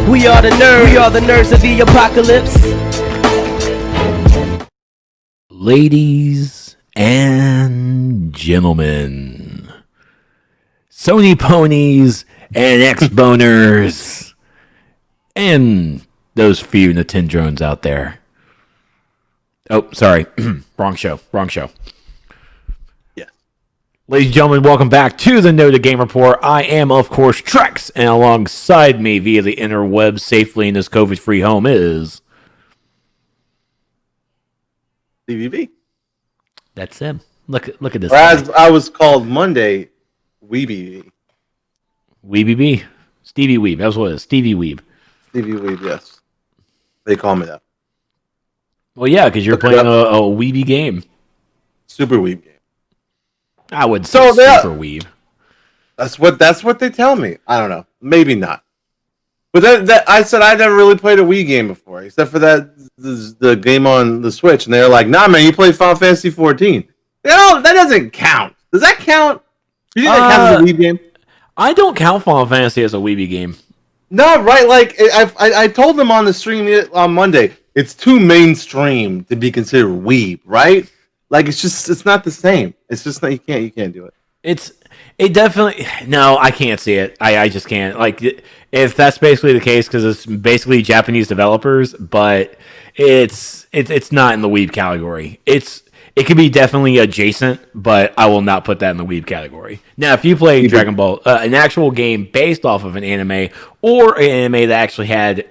We are the nerds of the apocalypse. Ladies and gentlemen, Sony ponies and ex-boners, and those few Nintendrones out there. Oh, sorry. Wrong show. Yeah. Ladies and gentlemen, welcome back to the NotA Game Report. I am, of course, Trex, and alongside me via the interwebs safely in this COVID-free home is... Stevie B. That's him. Look at this. Or as I was called Monday, Weeby. Weeby. Stevie Weeb. That's what it is. Stevie Weeb. Stevie Weeb, yes. They call me that. Well, yeah, because you're playing a Weeby game. Super Weeb game. I would say super Weeb. That's what they tell me. I don't know. Maybe not. But that I said I never really played a Wii game before, except for the game on the Switch, and they're like, "Nah, man, you played Final Fantasy 14." No, that doesn't count. Does that count? Do you think that counts as a Wii game? I don't count Final Fantasy as a Weeby game. No, right? Like I told them on the stream on Monday, it's too mainstream to be considered Weeb, right? Like it's not the same. It's just that you can't do it. It definitely no, I can't see it. I just can't. Like if that's basically the case, because it's basically Japanese developers, but it's not in the weeb category. It could be definitely adjacent, but I will not put that in the weeb category. Now, if you play Dragon Ball, an actual game based off of an anime, or an anime that actually had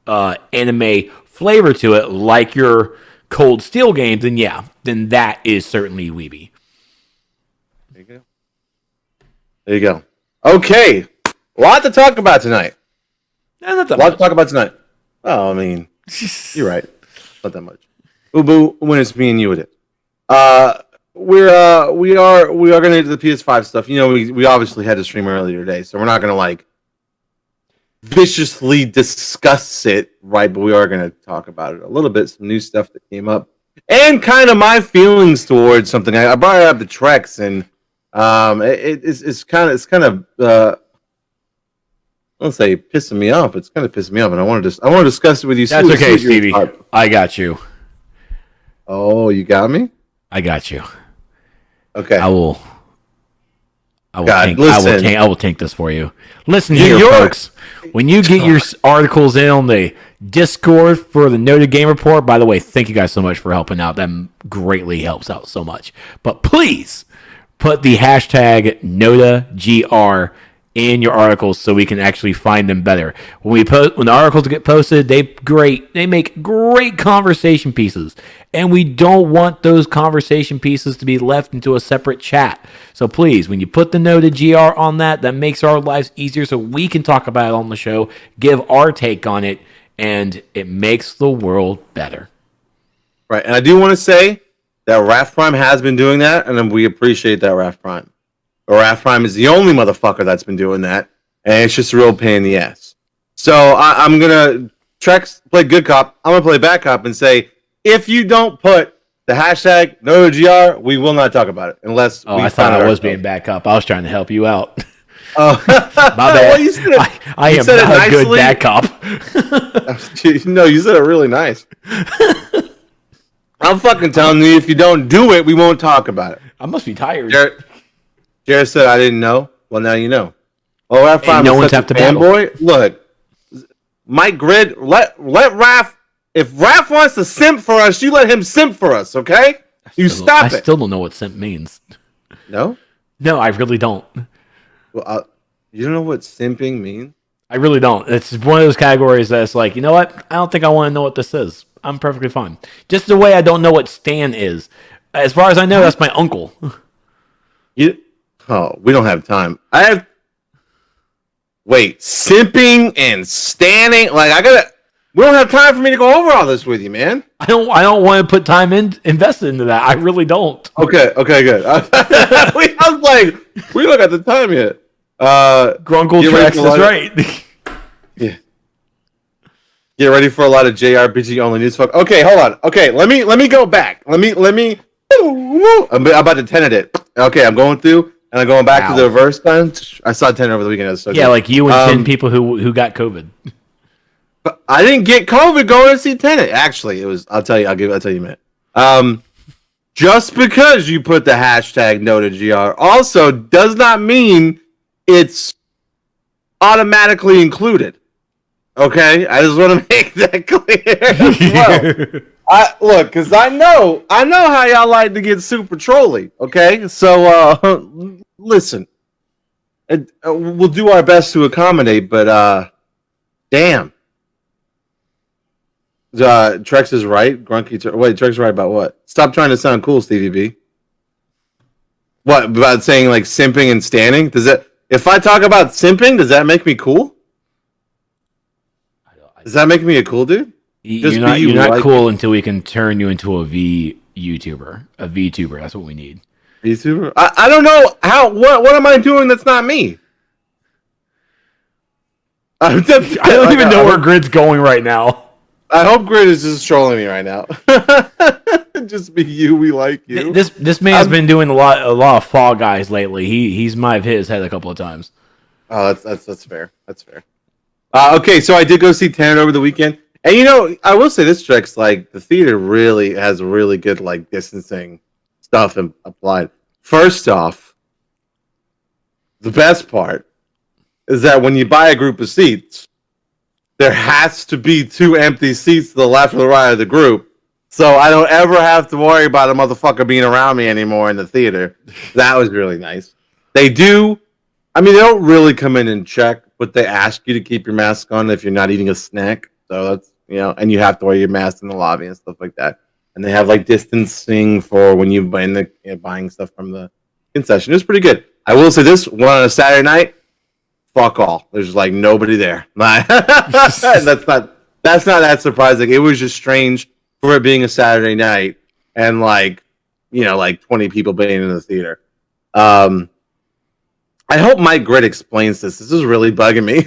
anime flavor to it, like your Cold Steel games, then that is certainly weeby. There you go. Okay. A lot to talk about tonight. Not that a lot much. to talk about tonight. Oh, I mean, you're right. Not that much. Boo, when it's me and you, it is. We are going to do the PS5 stuff. You know, we obviously had to stream earlier today, so we're not going to like viciously discuss it, right? But we are going to talk about it a little bit. Some new stuff that came up, and kind of my feelings towards something. I brought it up to Trex, and it's kind of I don't say pissing me off. It's kind of pissing me off, and I want to discuss it with you. That's okay, Stevie. I got you. Oh, you got me? I got you. Okay. I will tank this for you. Listen here, folks. When you get your articles in on the Discord for the NotA Game Report, by the way, thank you guys so much for helping out. That greatly helps out so much. But please put the hashtag NotAGR in your articles so we can actually find them better. When the articles get posted, they make great conversation pieces, and we don't want those conversation pieces to be left into a separate chat. So please, when you put the NotAGR on that makes our lives easier so we can talk about it on the show, give our take on it, and it makes the world better. Right, and I do want to say that Raph Prime has been doing that, and we appreciate that, Raph Prime. Or Raph Prime is the only motherfucker that's been doing that, and it's just a real pain in the ass. So I'm going to Trex play good cop. I'm going to play bad cop and say, if you don't put the hashtag NotAGR, we will not talk about it. Unless I thought I was being bad cop. I was trying to help you out. Oh, my bad. Well, I am not a good bad cop. No, you said it really nice. I'm fucking telling you, if you don't do it, we won't talk about it. I must be tired. Jared said, I didn't know. Well, now you know. Oh, Raph, no one's have to fanboy. Look, Mike Grid, let Raph. If Raph wants to simp for us, you let him simp for us, okay? You stop it. I still don't know what simp means. No? No, I really don't. Well, you don't know what simping means? I really don't. It's one of those categories that's like, you know what? I don't think I want to know what this is. I'm perfectly fine. Just the way I don't know what Stan is. As far as I know, that's my uncle. We don't have time. Simping and standing. We don't have time for me to go over all this with you, man. I don't want to put time invested into that. I really don't. Okay, good. I was like, we don't got the time yet. Grunkle Trex is right. Yeah. Get ready for a lot of JRPG only news. Okay, hold on. Okay, let me go back. Let me. I'm about to tenant it. Okay, I'm going through and I'm going back to the reverse time. I saw 10 over the weekend. So yeah, good. Like you and 10 people who got COVID. I didn't get COVID going to see Tenet. Actually, it was. I'll tell you in a minute. Just because you put the hashtag NotAGR also does not mean it's automatically included. Okay, I just want to make that clear as well. Look, because I know how y'all like to get super trolly. Okay, so listen, we'll do our best to accommodate, but damn. Trex is right. Wait, Trex is right about what? Stop trying to sound cool, Stevie B. What about saying like simping and standing? If I talk about simping, does that make me cool? Does that make me a cool dude? You're not cool until we can turn you into a YouTuber. A VTuber. That's what we need. VTuber? I don't know how. What am I doing that's not me? I don't even know where Grid's going right now. I hope Grid is just trolling me right now. Just be you. We like you. This man's been doing a lot of Fall Guys lately. He's might have hit his head a couple of times. Oh, that's fair. That's fair. Okay, so I did go see Tenet over the weekend, and I will say this, Trex, like the theater really has really good like distancing stuff applied. First off, the best part is that when you buy a group of seats, there has to be 2 empty seats to the left or the right of the group. So I don't ever have to worry about a motherfucker being around me anymore in the theater. That was really nice. They don't really come in and check, but they ask you to keep your mask on if you're not eating a snack. So that's, and you have to wear your mask in the lobby and stuff like that. And they have like distancing for when you're buying stuff from the concession. It was pretty good. I will say this, one on a Saturday night, fuck all. There's like nobody there. That's not that surprising. It was just strange for it being a Saturday night and like 20 people being in the theater. I hope Mike Grid explains this. This is really bugging me.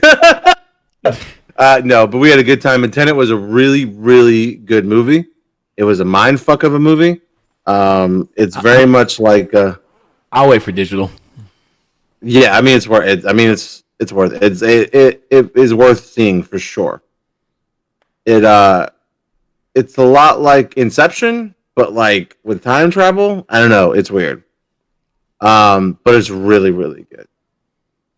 No, but we had a good time. And Tenet was a really, really good movie. It was a mind fuck of a movie. It's very much like I'll wait for digital. Yeah, I mean it's worth it. It's worth it. It is worth seeing for sure. It's a lot like Inception, but like with time travel. I don't know. It's weird. But it's really, really good.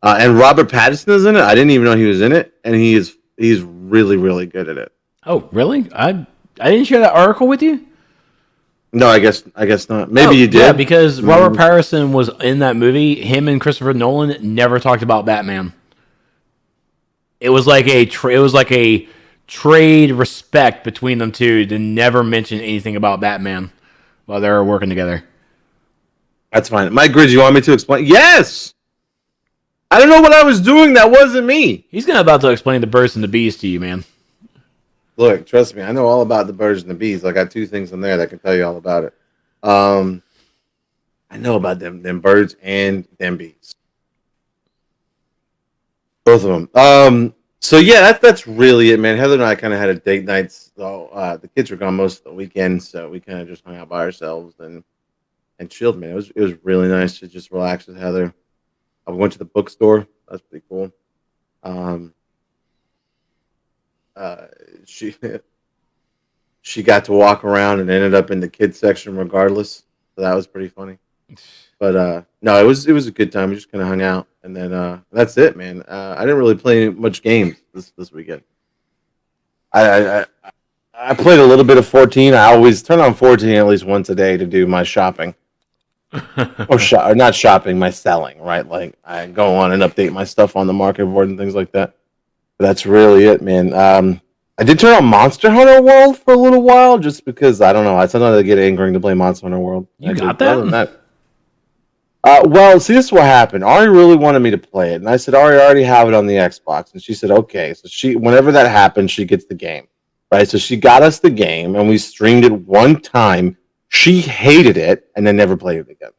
And Robert Pattinson is in it. I didn't even know he was in it, and he's really, really good at it. Oh, really? I didn't share that article with you. No, I guess not. Maybe you did. Yeah, because Robert Pattinson was in that movie. Him and Christopher Nolan never talked about Batman. It was like a trade respect between them two to never mention anything about Batman while they were working together. That's fine. Mike Grid, you want me to explain? Yes! I don't know what I was doing. That wasn't me. He's about to explain the Birds and the Bees to you, man. Look, trust me. I know all about the birds and the bees. I got 2 things in there that can tell you all about it. I know about them birds and them bees. Both of them. So yeah, that's really it, man. Heather and I kind of had a date night. So the kids were gone most of the weekend, so we kind of just hung out by ourselves and chilled, man. It was really nice to just relax with Heather. I went to the bookstore. That's pretty cool. She got to walk around and ended up in the kids section regardless. So that was pretty funny. But no, it was a good time. We just kind of hung out, and then that's it, man. I didn't really play much games this weekend. I played a little bit of 14. I always turn on 14 at least once a day to do my shopping. or not shopping, my selling, right? Like I go on and update my stuff on the market board and things like that. But that's really it, man. I did turn on Monster Hunter World for a little while just because I don't know. Sometimes I get angering to play Monster Hunter World. You got that? Well, see, this is what happened. Ari really wanted me to play it, and I said, Ari, I already have it on the Xbox, and she said, okay. So whenever that happens, she gets the game, right? So she got us the game, and we streamed it one time. She hated it, and then never played it again.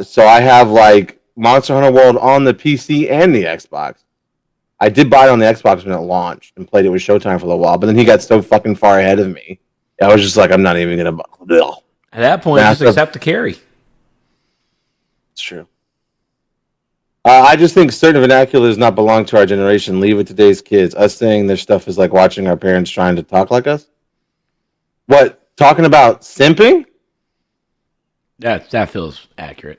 So I have like Monster Hunter World on the PC and the Xbox. I did buy it on the Xbox when it launched and played it with Showtime for a little while, but then he got so fucking far ahead of me. I was just like, I'm not even gonna. At that point, just accept the carry. It's true. I just think certain vernacular does not belong to our generation. Leave it to today's kids. Us saying their stuff is like watching our parents trying to talk like us. What? Talking about simping? That feels accurate.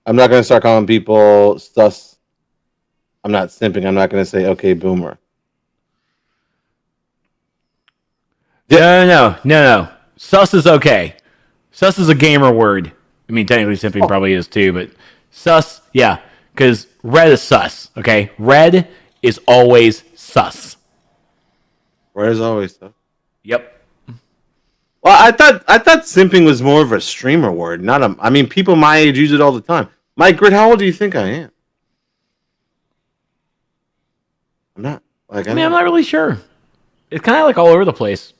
I'm not going to start calling people sus. I'm not simping. I'm not going to say, okay, boomer. No. Sus is okay. Sus is a gamer word. I mean, technically simping probably is too, but sus, yeah. Because red is sus, okay? Red is always sus. Red is always sus. Yep. Well, I thought simping was more of a streamer word, not a. I mean, people my age use it all the time. Mike Grid, how old do you think I am? I'm not. Like, I'm not really sure. It's kind of like all over the place.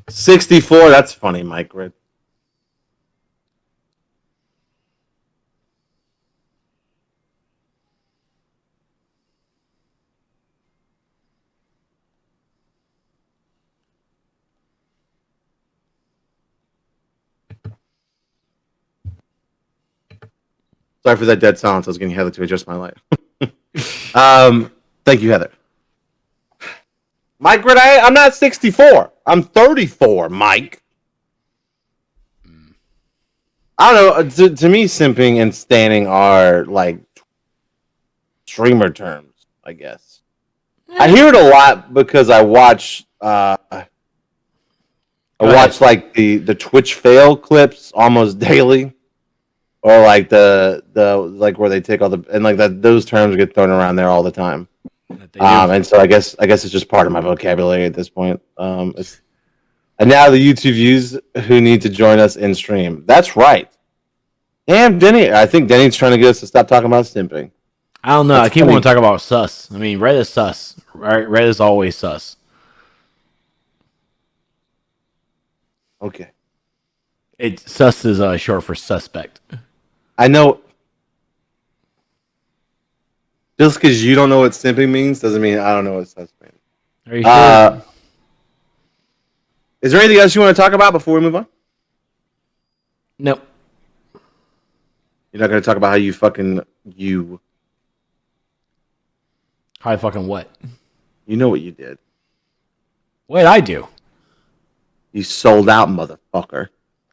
64. That's funny, Mike Grid. Sorry for that dead silence. I was getting Heather to adjust my light. Thank you, Heather. Mike Grid, I'm not 64. I'm 34, Mike. I don't know. To me, simping and standing are like streamer terms, I guess. I hear it a lot because I watch like the Twitch fail clips almost daily, or like the like where they take all the and like that those terms get thrown around there all the time. And so I guess it's just part of my vocabulary at this point. And now the YouTube views who need to join us in stream. That's right. And Denny, I think Denny's trying to get us to stop talking about simping. I don't know. I keep wanting to talk about sus. I mean, red is sus. Right? Red is always sus. Okay. Sus is short for suspect. I know. Just because you don't know what simping means doesn't mean I don't know what sus means. Are you sure? Is there anything else you want to talk about before we move on? Nope. You're not going to talk about how you fucking you. How I fucking what? You know what you did. What did I do? You sold out, motherfucker.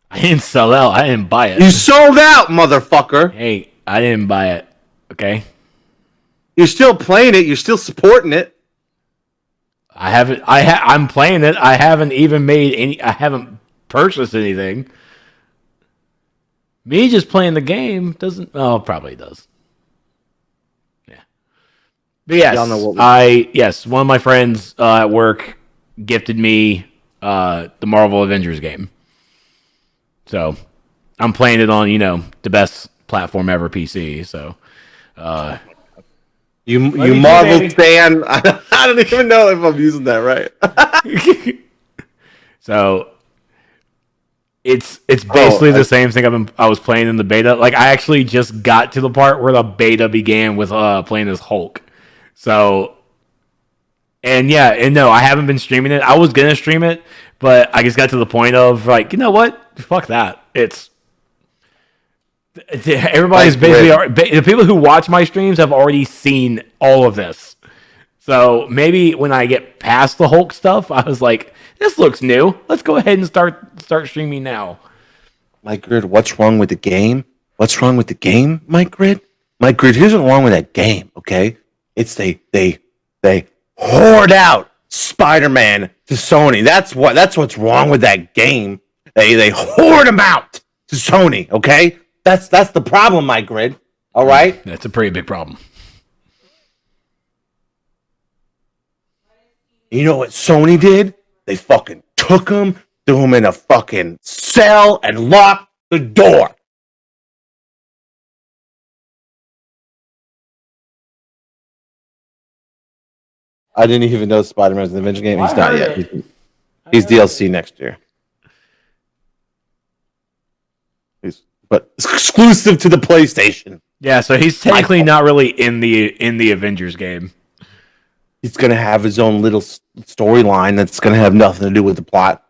I didn't sell out. I didn't buy it. You sold out, motherfucker. Hey, I didn't buy it. Okay. You're still playing it. You're still supporting it. I haven't. I'm playing it. I haven't even made any. I haven't purchased anything. Me just playing the game doesn't. Oh, probably does. Yeah. But yes, Y'all know what one of my friends at work gifted me the Marvel Avengers game. So I'm playing it on the best platform ever, PC. So. You Marvel fan. I don't even know if I'm using that right. So it's basically the same thing I was playing in the beta. Like I actually just got to the part where the beta began with playing as Hulk. So no, I haven't been streaming it. I was gonna stream it, but I just got to the point of like, you know what? Fuck that. Everybody's basically the people who watch my streams have already seen all of this. So maybe when I get past the Hulk stuff, I was like, this looks new. Let's go ahead and start streaming now. Mike Grid, what's wrong with the game? What's wrong with the game, Mike Grid? Mike Grid, here's what's wrong with that game, okay? It's they hoard out Spider-Man to Sony. That's what's wrong with that game. They hoard them out to Sony, okay? That's the problem, Mike Grid. All right? That's a pretty big problem. You know what Sony did? They fucking took him, threw him in a fucking cell, and locked the door. I didn't even know Spider-Man's an Avengers game. He's not yet. He's DLC next year. But exclusive to the PlayStation. Yeah, so he's technically not really in the Avengers game. He's gonna have his own little storyline that's gonna have nothing to do with the plot.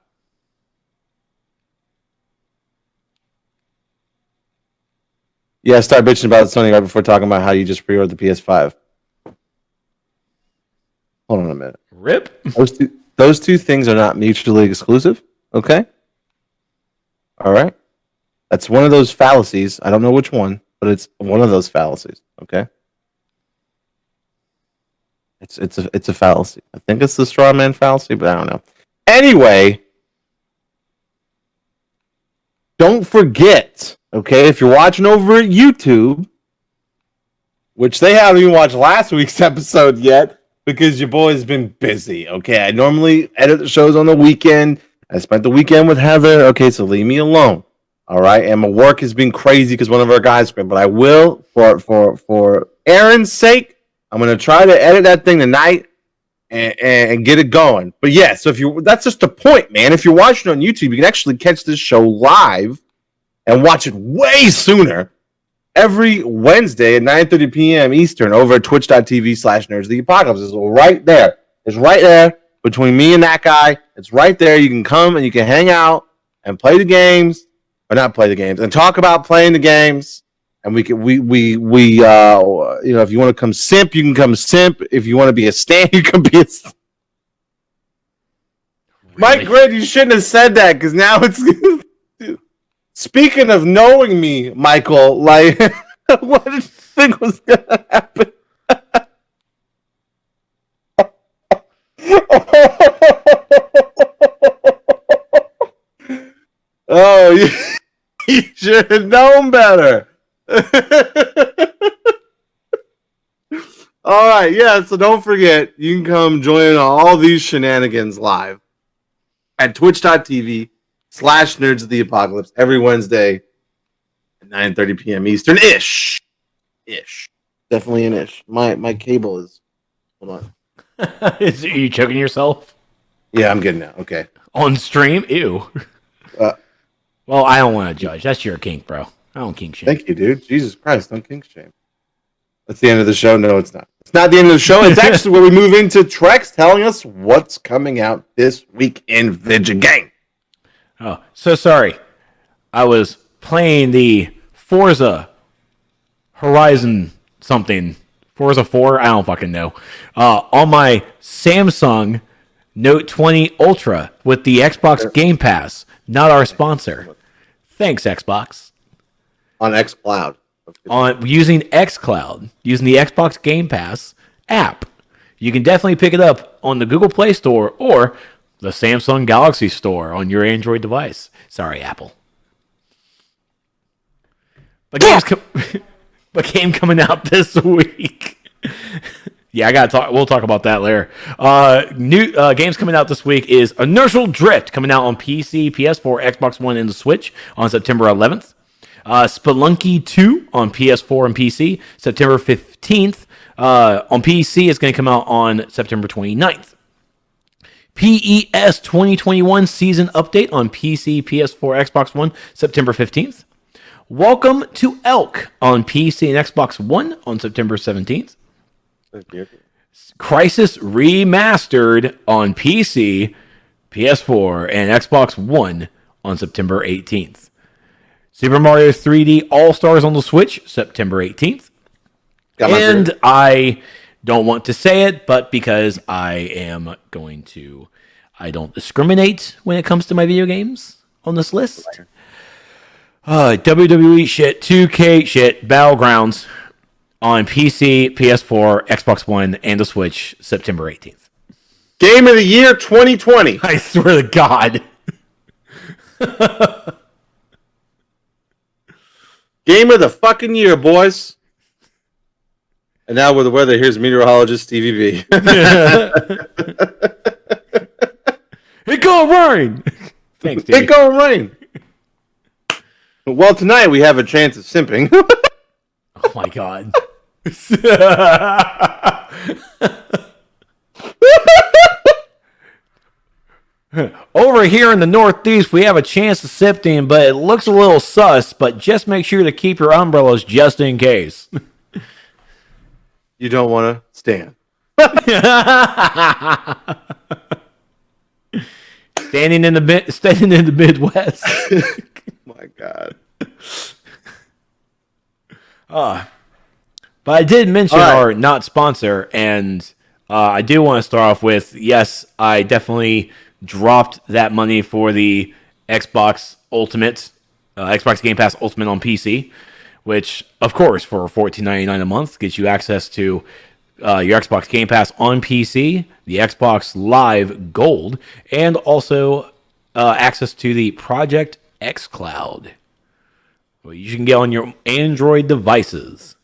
Yeah, start bitching about Sony right before talking about how you just pre-ordered the PS5. Hold on a minute. Rip. Those two things are not mutually exclusive. Okay. All right. That's one of those fallacies. I don't know which one, but it's one of those fallacies. Okay. It's a fallacy. I think it's the straw man fallacy, but I don't know. Anyway, don't forget, okay, if you're watching over at YouTube, which they haven't even watched last week's episode yet because your boy's been busy. Okay, I normally edit the shows on the weekend. I spent the weekend with Heather. Okay, so leave me alone. All right, and my work has been crazy because one of our guys quit. But I will, for Aaron's sake, I'm gonna try to edit that thing tonight and get it going. But yeah, so that's just the point, man. If you're watching on YouTube, you can actually catch this show live and watch it way sooner every Wednesday at 9:30 p.m. Eastern over at twitch.tv/Nerds of the Apocalypse. It's right there. It's right there between me and that guy. It's right there. You can come and you can hang out and play the games, or not play the games, and talk about playing the games. And if you want to come simp, you can come simp. If you want to be a stan, you can be a stan. Really? Mike Grid, you shouldn't have said that because now it's. Speaking of knowing me, Michael, like, what did you think was gonna happen? Oh, you should have known better. All right, yeah, so don't forget, you can come join all these shenanigans live at twitch.tv/Nerds of the Apocalypse every Wednesday at 9:30 p.m. Eastern. Ish. Definitely an ish. My cable is... Hold on. Are you choking yourself? Yeah, I'm getting out. Okay. On stream? Ew. Well, I don't want to judge. That's your kink, bro. I don't kink shame. Thank you, dude. Jesus Christ, don't kink shame. That's the end of the show. No, it's not. It's not the end of the show. It's actually where we move into Trex telling us what's coming out this week in video game. Oh, so sorry. I was playing the Forza Horizon something. Forza 4? I don't fucking know. On my Samsung Note 20 Ultra with the Xbox Game Pass. Not our sponsor. Thanks, Xbox. On xCloud. On using xCloud, using the Xbox Game Pass app. You can definitely pick it up on the Google Play Store or the Samsung Galaxy Store on your Android device. Sorry, Apple. But game coming out this week. Yeah, I gotta talk. We'll talk about that later. New games coming out this week is Inertial Drift coming out on PC, PS4, Xbox One, and the Switch on September 11th. Spelunky 2 on PS4 and PC, September 15th. On PC, it's going to come out on September 29th. PES 2021 Season Update on PC, PS4, Xbox One, September 15th. Welcome to Elk on PC and Xbox One on September 17th. Crisis Remastered on PC, PS4, and Xbox One on September 18th. Super Mario 3D All-Stars on the Switch, September 18th. And I don't want to say it, but because I don't discriminate when it comes to my video games on this list. WWE shit, 2K shit, Battlegrounds on PC, PS4, Xbox One, and the Switch, September 18th. Game of the Year 2020. I swear to God. Game of the fucking year, boys. And now with the weather, here's meteorologist Stevie B. It gonna rain. Thanks, Stevie. It gonna rain. Well, tonight we have a chance of simping. Oh my God. Over here in the Northeast, we have a chance of sifting, but it looks a little sus, but just make sure to keep your umbrellas just in case. You don't want to stand. Standing in the Midwest. My God. But I did mention All right. our not sponsor, and I do want to start off with, yes, I definitely dropped that money for the Xbox Ultimate, Xbox Game Pass Ultimate on PC, which, of course, for $14.99 a month, gets you access to your Xbox Game Pass on PC, the Xbox Live Gold, and also access to the Project X Cloud, well, you can get on your Android devices.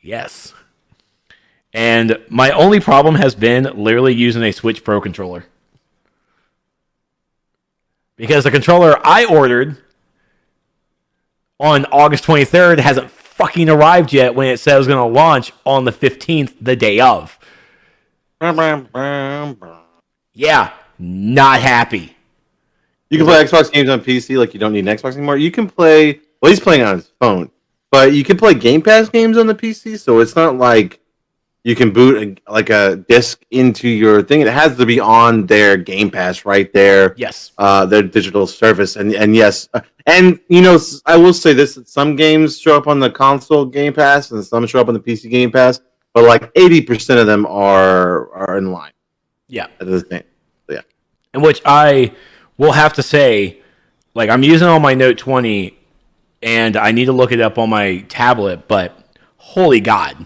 Yes. And my only problem has been literally using a Switch Pro controller. Because the controller I ordered on August 23rd hasn't fucking arrived yet when it said it was going to launch on the 15th, the day of. Yeah, not happy. You can play Xbox games on PC like you don't need an Xbox anymore. You can play, well, he's playing on his phone, but you can play Game Pass games on the PC, so it's not like you can boot a disc into your thing. It has to be on their Game Pass right there. Yes. Their digital service. And yes. And, I will say this, that some games show up on the console Game Pass and some show up on the PC Game Pass, but like 80% of them are in line. Yeah. At this thing. So, yeah. In which I will have to say, like, I'm using it on my Note 20, and I need to look it up on my tablet, but holy God.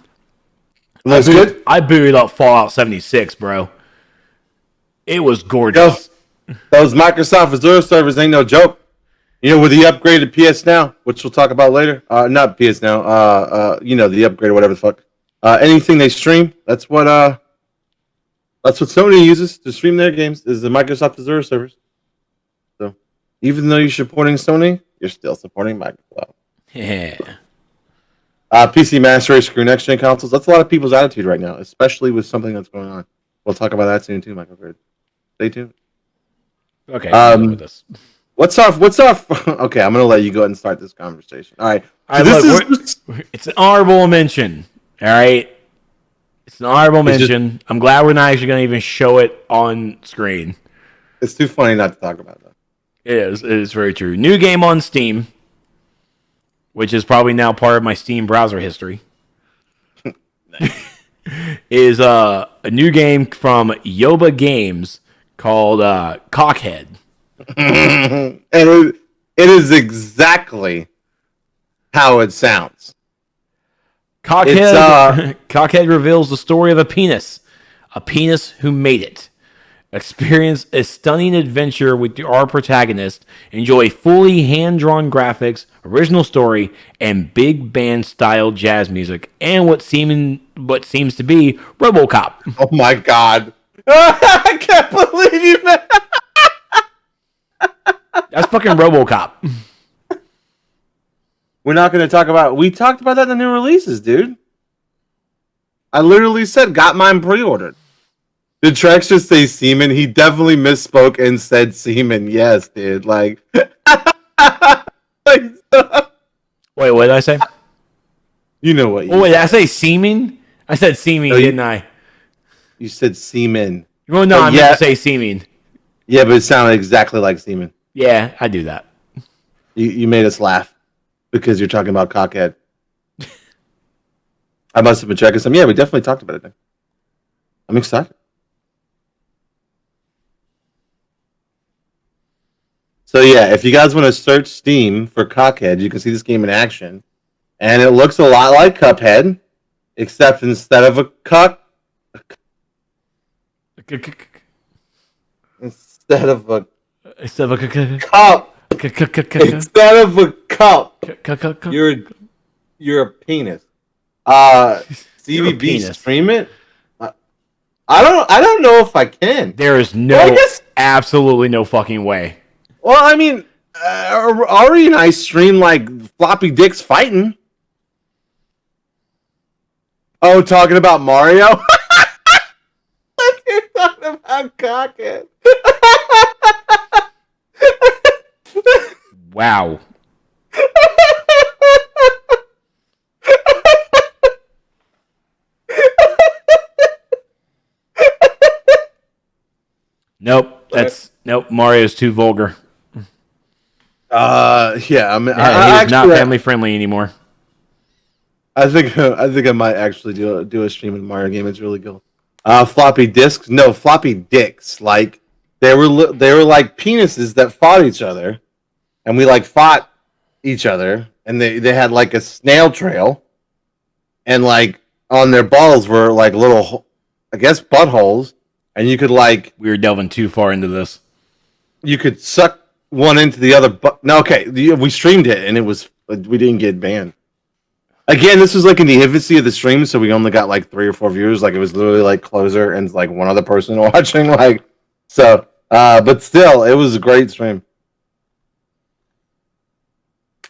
Looks good? I booted up Fallout 76, bro. It was gorgeous. Yo, those Microsoft Azure servers ain't no joke. With the upgraded PS Now, which we'll talk about later. Not PS Now. The upgrade or whatever the fuck. Anything they stream, that's what Sony uses to stream their games, is the Microsoft Azure servers. So, even though you're supporting Sony, you're still supporting Microsoft. Yeah. PC Master Race screw next gen consoles. That's a lot of people's attitude right now, especially with something that's going on. We'll talk about that soon too, Michael. Stay tuned. Okay. With this. What's off? Okay, I'm gonna let you go ahead and start this conversation. All right. It's an honorable mention. All right. It's an honorable mention. I'm glad we're not actually gonna even show it on screen. It's too funny not to talk about that. It is. It is very true. New game on Steam, which is probably now part of my Steam browser history, is a new game from Yoba Games called Cockhead. And it is exactly how it sounds. Cockhead reveals the story of a penis who made it. Experience a stunning adventure with our protagonist. Enjoy fully hand-drawn graphics, original story, and big band-style jazz music, and what seems to be RoboCop. Oh my God! I can't believe you, man. That's fucking RoboCop. We're not going to talk about. We talked about that in the new releases, dude. I literally said got mine pre-ordered. Did Trex just say semen? He definitely misspoke and said semen. Yes, dude. Like, Wait, what did I say? You know what? Wait, did I say semen? I said semen, didn't I? You said semen. Well, no, I meant to say semen. Yeah, but it sounded exactly like semen. Yeah, I do that. You made us laugh because you're talking about cockhead. I must have been checking some. Yeah, we definitely talked about it. I'm excited. So yeah, if you guys want to search Steam for Cockhead, you can see this game in action. And it looks a lot like Cuphead, except instead of a cup, instead of a cup, you're a penis. Stevie B, stream it. I don't know if I can. There is absolutely no fucking way. Well, I mean, Ari and I stream like floppy dicks fighting. Oh, talking about Mario? You're talking about Cockhead. Wow. Nope. Mario's too vulgar. Yeah. He's not family friendly anymore. I might actually do a stream in Mario game. It's really cool. Floppy disks? No, floppy dicks. Like they were like penises that fought each other, and we like fought each other, and they had like a snail trail, and like on their balls were like little, I guess, buttholes, and you could like We were delving too far into this. you could suck one into the other. No, okay, we streamed it, and we didn't get banned. Again, this was like in the infancy of the stream, so we only got like 3 or 4 viewers. Like it was literally like closer and like one other person watching. Like so, but still, it was a great stream.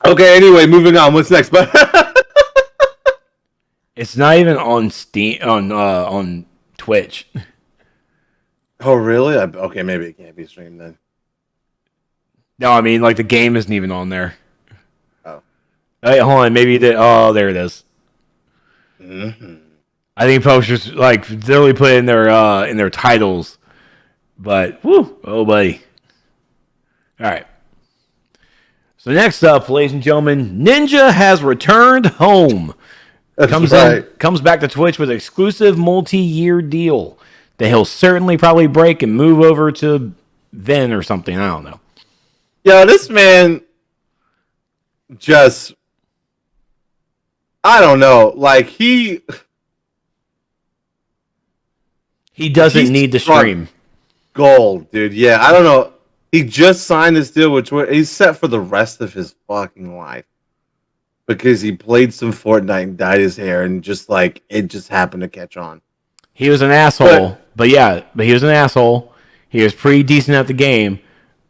Okay, anyway, moving on. What's next? But It's not even on Steam on Twitch. oh, really? Okay, maybe it can't be streamed then. No, I mean like the game isn't even on there. Oh, Hey, hold on, maybe oh, there it is. mm-hmm. I think posters like literally put in their titles, but whoo, oh buddy. All right. So next up, ladies and gentlemen, Ninja has returned home. That's Comes back to Twitch with an exclusive multi-year deal that he'll certainly probably break and move over to Ven or something. I don't know. Yeah, this man just, I don't know. Like He doesn't he's need to struck stream. gold, dude. Yeah, I don't know. He just signed this deal with Twitter. He's set for the rest of his fucking life because he played some Fortnite and dyed his hair, and just like it just happened to catch on. He was an asshole, but he was an asshole. He was pretty decent at the game,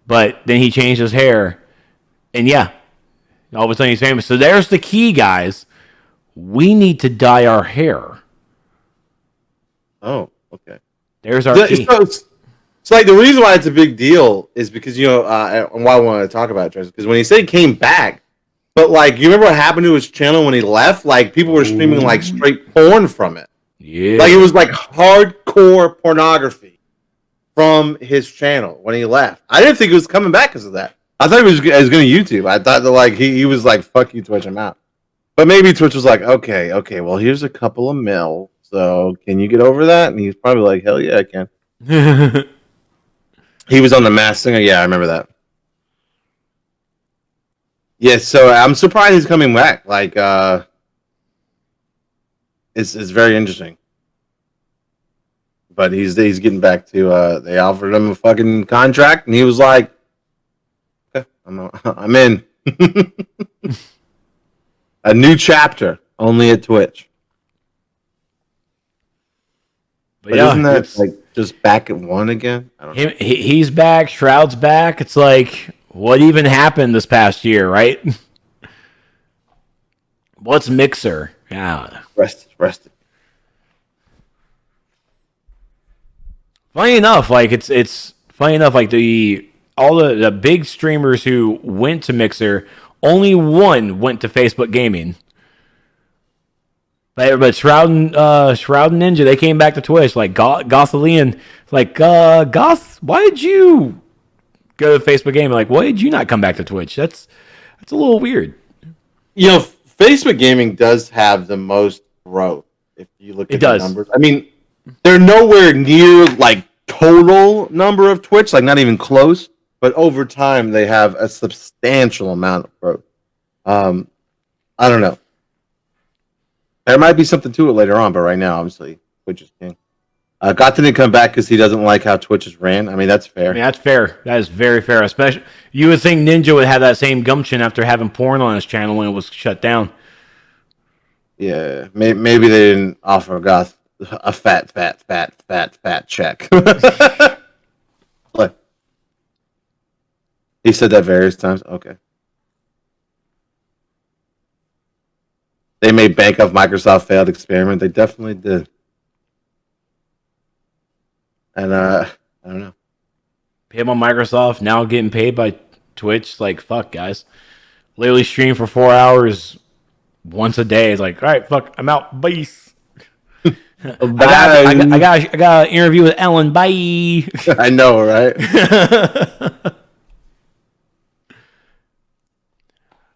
but then he changed his hair, and yeah, all of a sudden he's famous. So there's the key, guys. We need to dye our hair. Oh, okay. There's our key. So like the reason why it's a big deal is because and why I wanted to talk about it, because when he said he came back, but like you remember what happened to his channel when he left? Like people were streaming like straight porn from it. Yeah, Like it was like hardcore pornography from his channel when he left. I didn't think he was coming back because of that. I thought he was going to YouTube. I thought that like he was like, fuck you, Twitch, I'm out. But maybe Twitch was like, okay, well, here's a couple of mil. So can you get over that? And he's probably like, hell yeah, I can. He was on The Masked Singer. Yeah, I remember that. Yeah, so I'm surprised he's coming back. Like, it's very interesting. But he's getting back to. They offered him a fucking contract, and he was like, okay, I'm in. A new chapter, only at Twitch. But yeah, isn't that like just back at one again? I don't know. He's back. Shroud's back. It's like, what even happened this past year, right? What's Mixer? Yeah, Rested. Funny enough, like it's funny enough, like all the big streamers who went to Mixer, only one went to Facebook Gaming. But Shroud and Ninja, they came back to Twitch. Like Gothalian, like Goth, why did you go to Facebook Gaming? Like, why did you not come back to Twitch? That's a little weird. You know, Facebook Gaming does have the most growth if you look at the numbers. I mean, they're nowhere near like total number of Twitch, like not even close. But over time, they have a substantial amount of growth. I don't know. There might be something to it later on, but right now, obviously, Twitch is king. Goth didn't come back because he doesn't like how Twitch is ran. I mean, that's fair. I mean, that's fair. That is very fair. Especially, you would think Ninja would have that same gumption after having porn on his channel when it was shut down. Yeah, maybe they didn't offer Goth a fat check. What? He said that various times. Okay. They made bank off Microsoft failed experiment. They definitely did. And I don't know. Paid on Microsoft, now getting paid by Twitch. Like, fuck, guys. Literally stream for 4 hours once a day. It's like, all right, fuck, I'm out. Bye. I got an interview with Ellen. Bye. I know, right?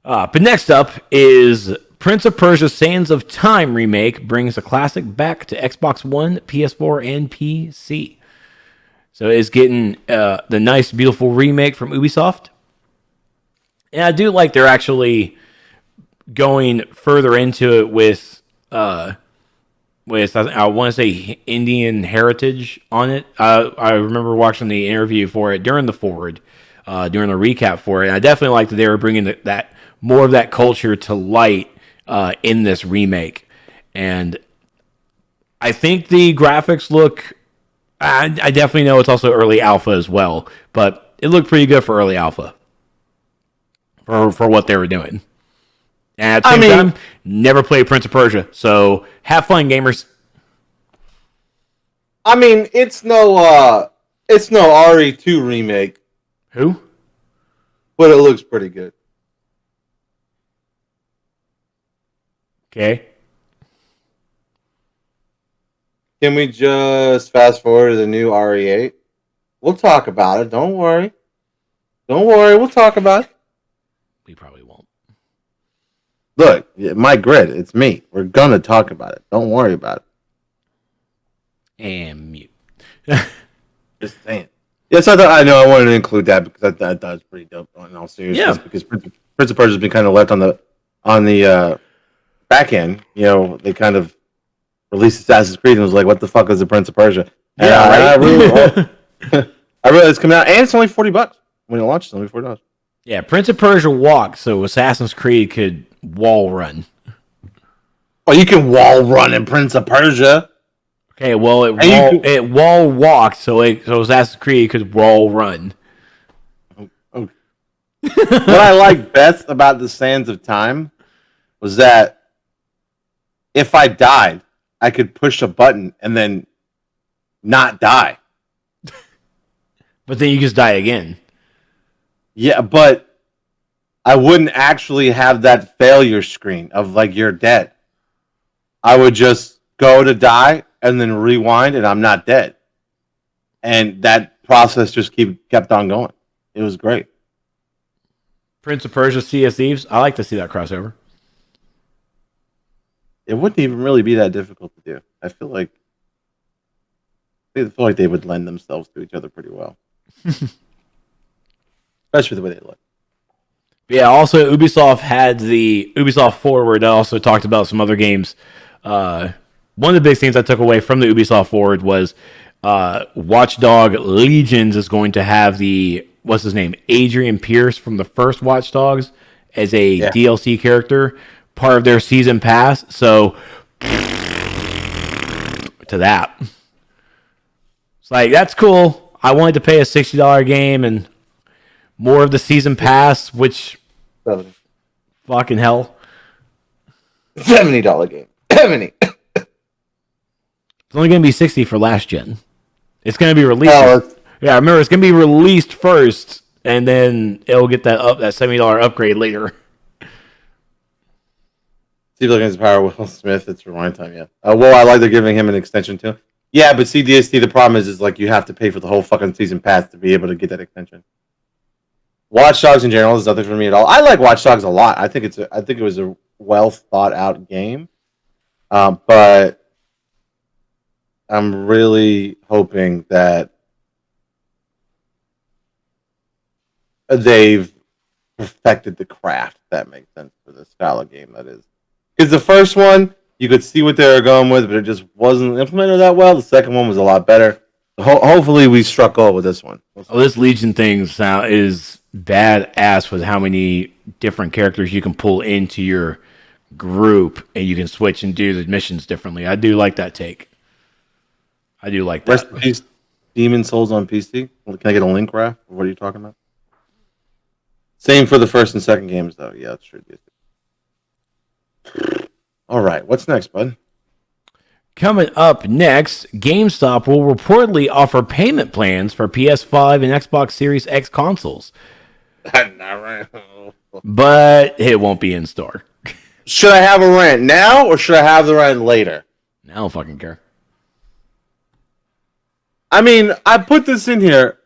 But next up is Prince of Persia Sands of Time remake brings a classic back to Xbox One, PS4, and PC. So it's getting the nice, beautiful remake from Ubisoft. And I do like they're actually going further into it with I want to say Indian heritage on it. I remember watching the interview for it during the forward, during the recap for it. And I definitely like that they were bringing that more of that culture to light in this remake. And I think the graphics look. I definitely know it's also early alpha as well, but it looked pretty good for early alpha for what they were doing. And at the same time, never played Prince of Persia, so have fun, gamers. I mean, it's no RE2 remake. Who? But it looks pretty good. Okay. Can we just fast forward to the new RE8? We'll talk about it. Don't worry. We'll talk about it. We probably won't. Look, my grid. It's me. We're gonna talk about it. Don't worry about it. And mute. Just saying. Yes, I know. I wanted to include that because I thought it was pretty dope. In all seriousness, Yeah. Because Prince of Persia has been kind of left on the back end. You know, they kind of released Assassin's Creed and was like, "What the fuck is the Prince of Persia?" And Yeah, right. I realized it's coming out, and it's only $40 when it launches. It's only $40. Yeah, Prince of Persia walked, so Assassin's Creed could wall run. Oh, you can wall run in Prince of Persia. Okay, well, it wall walked, so Assassin's Creed could wall run. Okay. What I like best about the Sands of Time was that if I died, I could push a button and then not die. But then you just die again. Yeah, but I wouldn't actually have that failure screen of like you're dead. I would just go to die and then rewind and I'm not dead. And that process just kept on going. It was great. Prince of Persia, Sea of Thieves. I like to see that crossover. It wouldn't even really be that difficult to do. I feel like they would lend themselves to each other pretty well. Especially the way they look. Yeah, also Ubisoft had the Ubisoft Forward that also talked about some other games. One of the big things I took away from the Ubisoft Forward was Watchdog Legions is going to have what's his name? Adrian Pierce from the first Watch Dogs as a DLC character, part of their season pass. So to that. It's like, that's cool. I wanted to pay a $60 game and more of the season pass, which fucking hell. $70 game. 70. It's only going to be 60 for last gen. It's going to be released. Yeah, remember, it's going to be released first, and then it'll get that $70 upgrade later. Steve Against Power, Will Smith, it's rewind time, yeah. Well, I like they're giving him an extension too. Yeah, but CDST, the problem is like you have to pay for the whole fucking season pass to be able to get that extension. Watch Dogs in general is nothing for me at all. I like Watch Dogs a lot. I think it was a well thought out game. But I'm really hoping that they've perfected the craft, if that makes sense, for the style of game that is. Because the first one, you could see what they were going with, but it just wasn't implemented that well. The second one was a lot better. Hopefully we struck gold with this one. This Legion thing is badass with how many different characters you can pull into your group and you can switch and do the missions differently. I do like that take. I do like that. Rest in peace, Demon Souls on PC. Can I get a link, Raph? What are you talking about? Same for the first and second games, though. Yeah, that's true. All right, what's next, bud? Coming up next, GameStop will reportedly offer payment plans for PS5 and Xbox Series X consoles. But it won't be in store. Should I have a rant now or should I have the rant later? I don't fucking care. I mean, I put this in here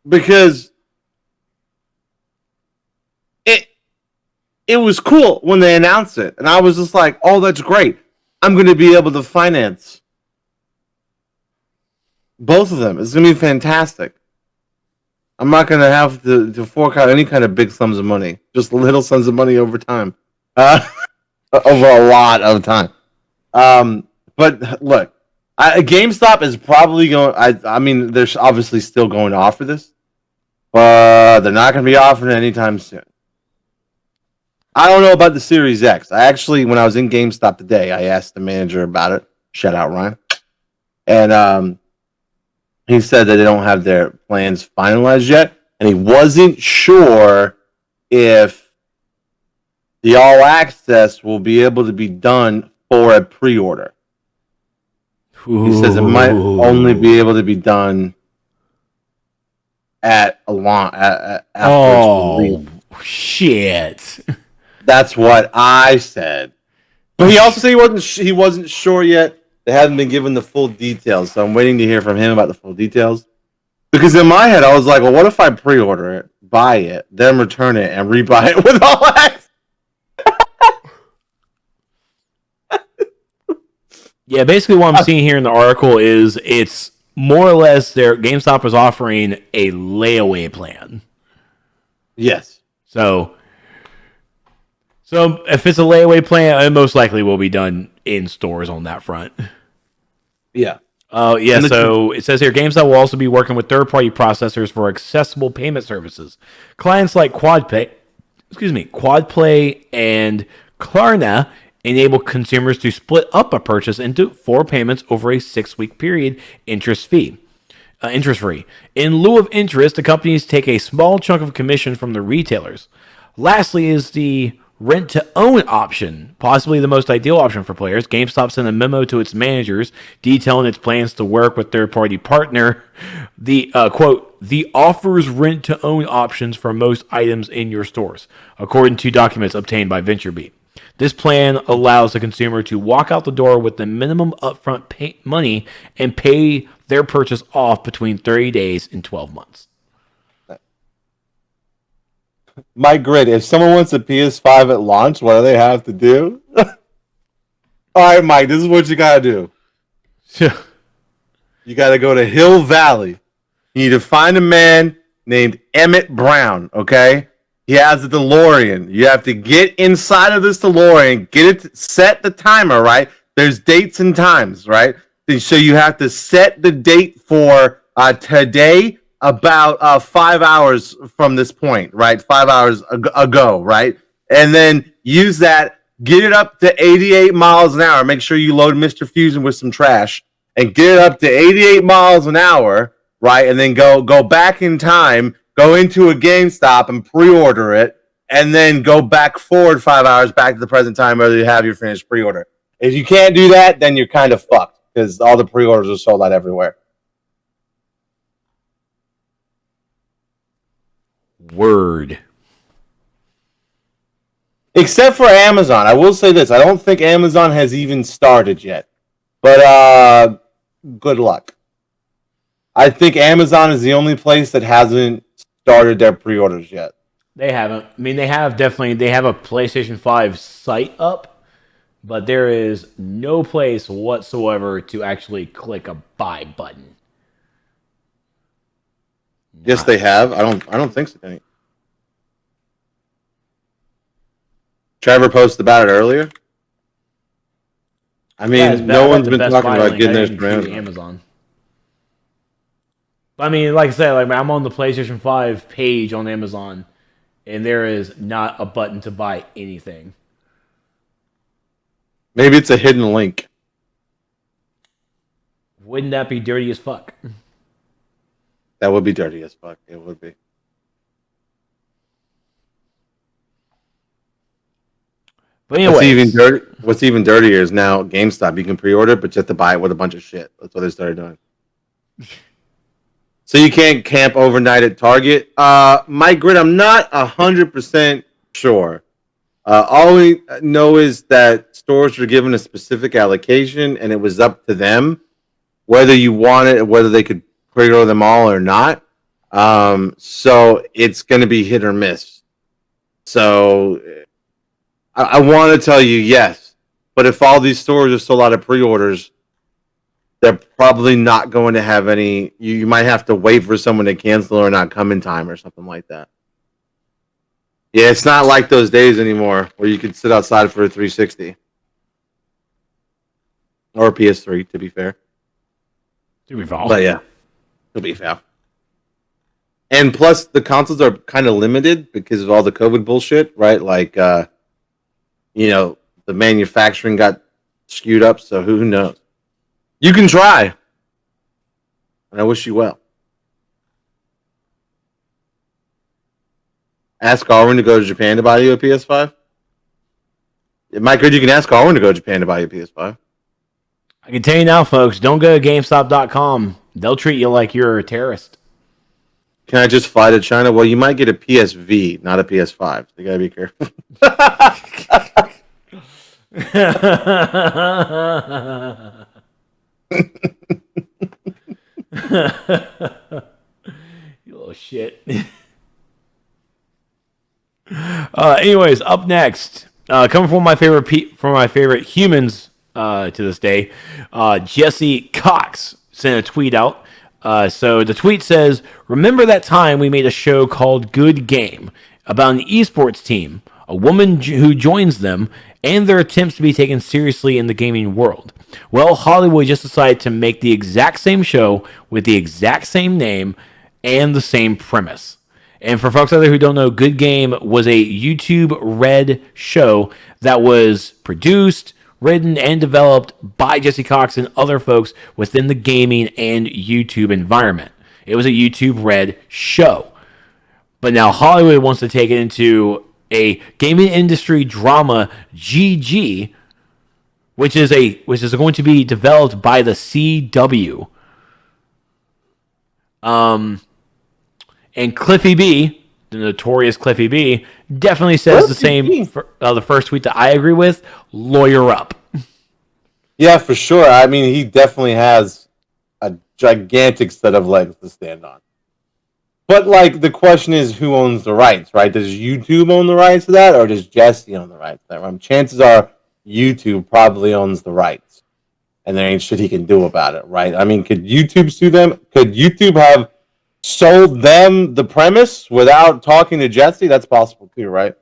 because it was cool when they announced it. And I was just like, oh, that's great. I'm going to be able to finance both of them. It's going to be fantastic. I'm not going to have to fork out any kind of big sums of money. Just little sums of money over time. Over a lot of time. But look, GameStop is probably going... I mean, they're obviously still going to offer this. But they're not going to be offering it anytime soon. I don't know about the Series X. I actually, when I was in GameStop today, I asked the manager about it. Shout out, Ryan. And he said that they don't have their plans finalized yet. And he wasn't sure if the All Access will be able to be done for a pre-order. He says it might only be able to be done at a launch after it's released. Shit. That's what I said. But he also said he wasn't sure yet. They haven't been given the full details, so I'm waiting to hear from him about the full details. Because in my head, I was like, well, what if I pre-order it, buy it, then return it, and rebuy it with All Access? Yeah, basically what I'm seeing here in the article is it's more or less GameStop is offering a layaway plan. Yes. So if it's a layaway plan, it most likely will be done in stores on that front. Yeah. So it says here, GameStop will also be working with third-party processors for accessible payment services. Clients like QuadPay and Klarna enable consumers to split up a purchase into 4 payments over a 6-week period, interest-free. In lieu of interest, the companies take a small chunk of commission from the retailers. Lastly is the rent-to-own option, possibly the most ideal option for players. GameStop sent a memo to its managers detailing its plans to work with third-party partner. The offers rent-to-own options for most items in your stores, according to documents obtained by VentureBeat. This plan allows the consumer to walk out the door with the minimum upfront money and pay their purchase off between 30 days and 12 months. Mike Grid, if someone wants a PS5 at launch, what do they have to do? All right, Mike, this is what you got to do. You got to go to Hill Valley. You need to find a man named Emmett Brown, okay? He has a DeLorean. You have to get inside of this DeLorean, set the timer, right? There's dates and times, right? So you have to set the date for today, about 5 hours from this point, right? 5 hours ago, right? And then use that, get it up to 88 miles an hour. Make sure you load Mr. Fusion with some trash and get it up to 88 miles an hour, right? And then go back in time, go into a GameStop and pre-order it, and then go back forward 5 hours back to the present time where you have your finished pre-order. If you can't do that, then you're kind of fucked because all the pre-orders are sold out everywhere. Word. Except for Amazon. I will say this. I don't think Amazon has even started yet. But good luck. I think Amazon is the only place that hasn't started their pre-orders yet. They haven't. I mean, they have a PlayStation 5 site up, but there is no place whatsoever to actually click a buy button. Yes, they have. I don't think so. Trevor posted about it earlier. I mean, no one's been talking about getting theirs from Amazon. I mean, like I said, I'm on the PlayStation 5 page on Amazon, and there is not a button to buy anything. Maybe it's a hidden link. Wouldn't that be dirty as fuck? That would be dirty as fuck. It would be. But anyways, what's even dirtier is now GameStop. You can pre-order, but you have to buy it with a bunch of shit. That's what they started doing. So you can't camp overnight at Target. Mike Grid, I'm not 100% sure. All we know is that stores were given a specific allocation, and it was up to them whether you want it, whether they could pre-order them all or not. So it's going to be hit or miss. So I want to tell you yes, but if all these stores are sold out of pre-orders, they're probably not going to have any. You might have to wait for someone to cancel or not come in time or something like that. Yeah, it's not like those days anymore where you could sit outside for a 360 or a PS3. To be fair, but yeah, to be fair. And plus, the consoles are kind of limited because of all the COVID bullshit, right? Like, the manufacturing got skewed up, so who knows? You can try, and I wish you well. Ask Arwen to go to Japan to buy you a PS5. Mike, you can ask Arwen to go to Japan to buy you a PS5. I can tell you now, folks, don't go to GameStop.com. They'll treat you like you're a terrorist. Can I just fly to China? Well, you might get a PSV, not a PS5. So you gotta be careful. You little shit. Anyways, up next, coming from my favorite humans to this day, Jesse Cox sent a tweet out. So the tweet says, "Remember that time we made a show called Good Game about an esports team, a woman who joins them, and their attempts to be taken seriously in the gaming world? Well, Hollywood just decided to make the exact same show with the exact same name and the same premise." And for folks out there who don't know, Good Game was a YouTube Red show that was produced, written, and developed by Jesse Cox and other folks within the gaming and YouTube environment. It was a YouTube Red show. But now Hollywood wants to take it into a gaming industry drama, GG, which is going to be developed by the CW. And Cliffy B, the notorious Cliffy B, definitely says the same. The first tweet that I agree with, lawyer up. Yeah, for sure. I mean, he definitely has a gigantic set of legs to stand on. But, like, the question is who owns the rights, right? Does YouTube own the rights to that, or does Jesse own the rights to that? Chances are YouTube probably owns the rights, and there ain't shit he can do about it, right? I mean, could YouTube sue them? Could YouTube have sold them the premise without talking to Jesse? That's possible too, right?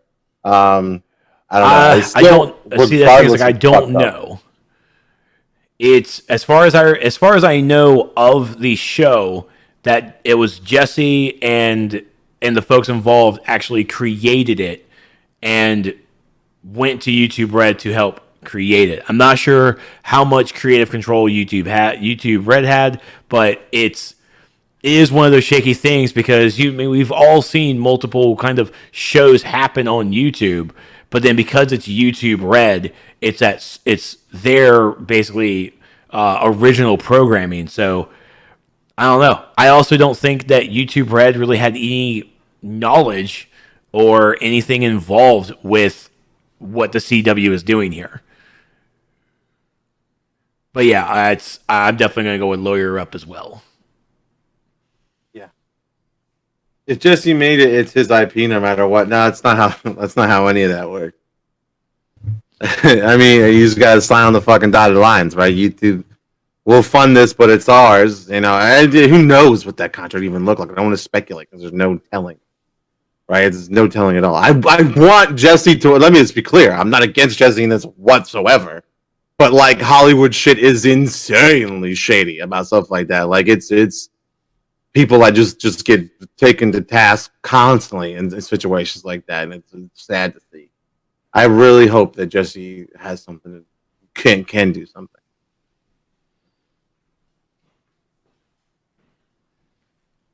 I don't know. I don't know. It's as far as I know of the show, that it was Jesse and the folks involved actually created it and went to YouTube Red to help create it. I'm not sure how much creative control YouTube Red had, but it is one of those shaky things because we've all seen multiple kind of shows happen on YouTube, but then because it's YouTube Red, it's their basically original programming. So I don't know. I also don't think that YouTube Red really had any knowledge or anything involved with what the CW is doing here. But yeah, I'm definitely going to go with lawyer up as well. If Jesse made it, it's his IP no matter what. No, that's not how any of that works. I mean, you just got to sign on the fucking dotted lines, right? YouTube will fund this, but it's ours. Who knows what that contract even looked like? I don't want to speculate because there's no telling, right? There's no telling at all. I want Jesse to. Let me just be clear. I'm not against Jesse in this whatsoever, but like Hollywood shit is insanely shady about stuff like that. Like it's. People that just get taken to task constantly in situations like that, and it's sad to see. I really hope that Jesse has something that can do something.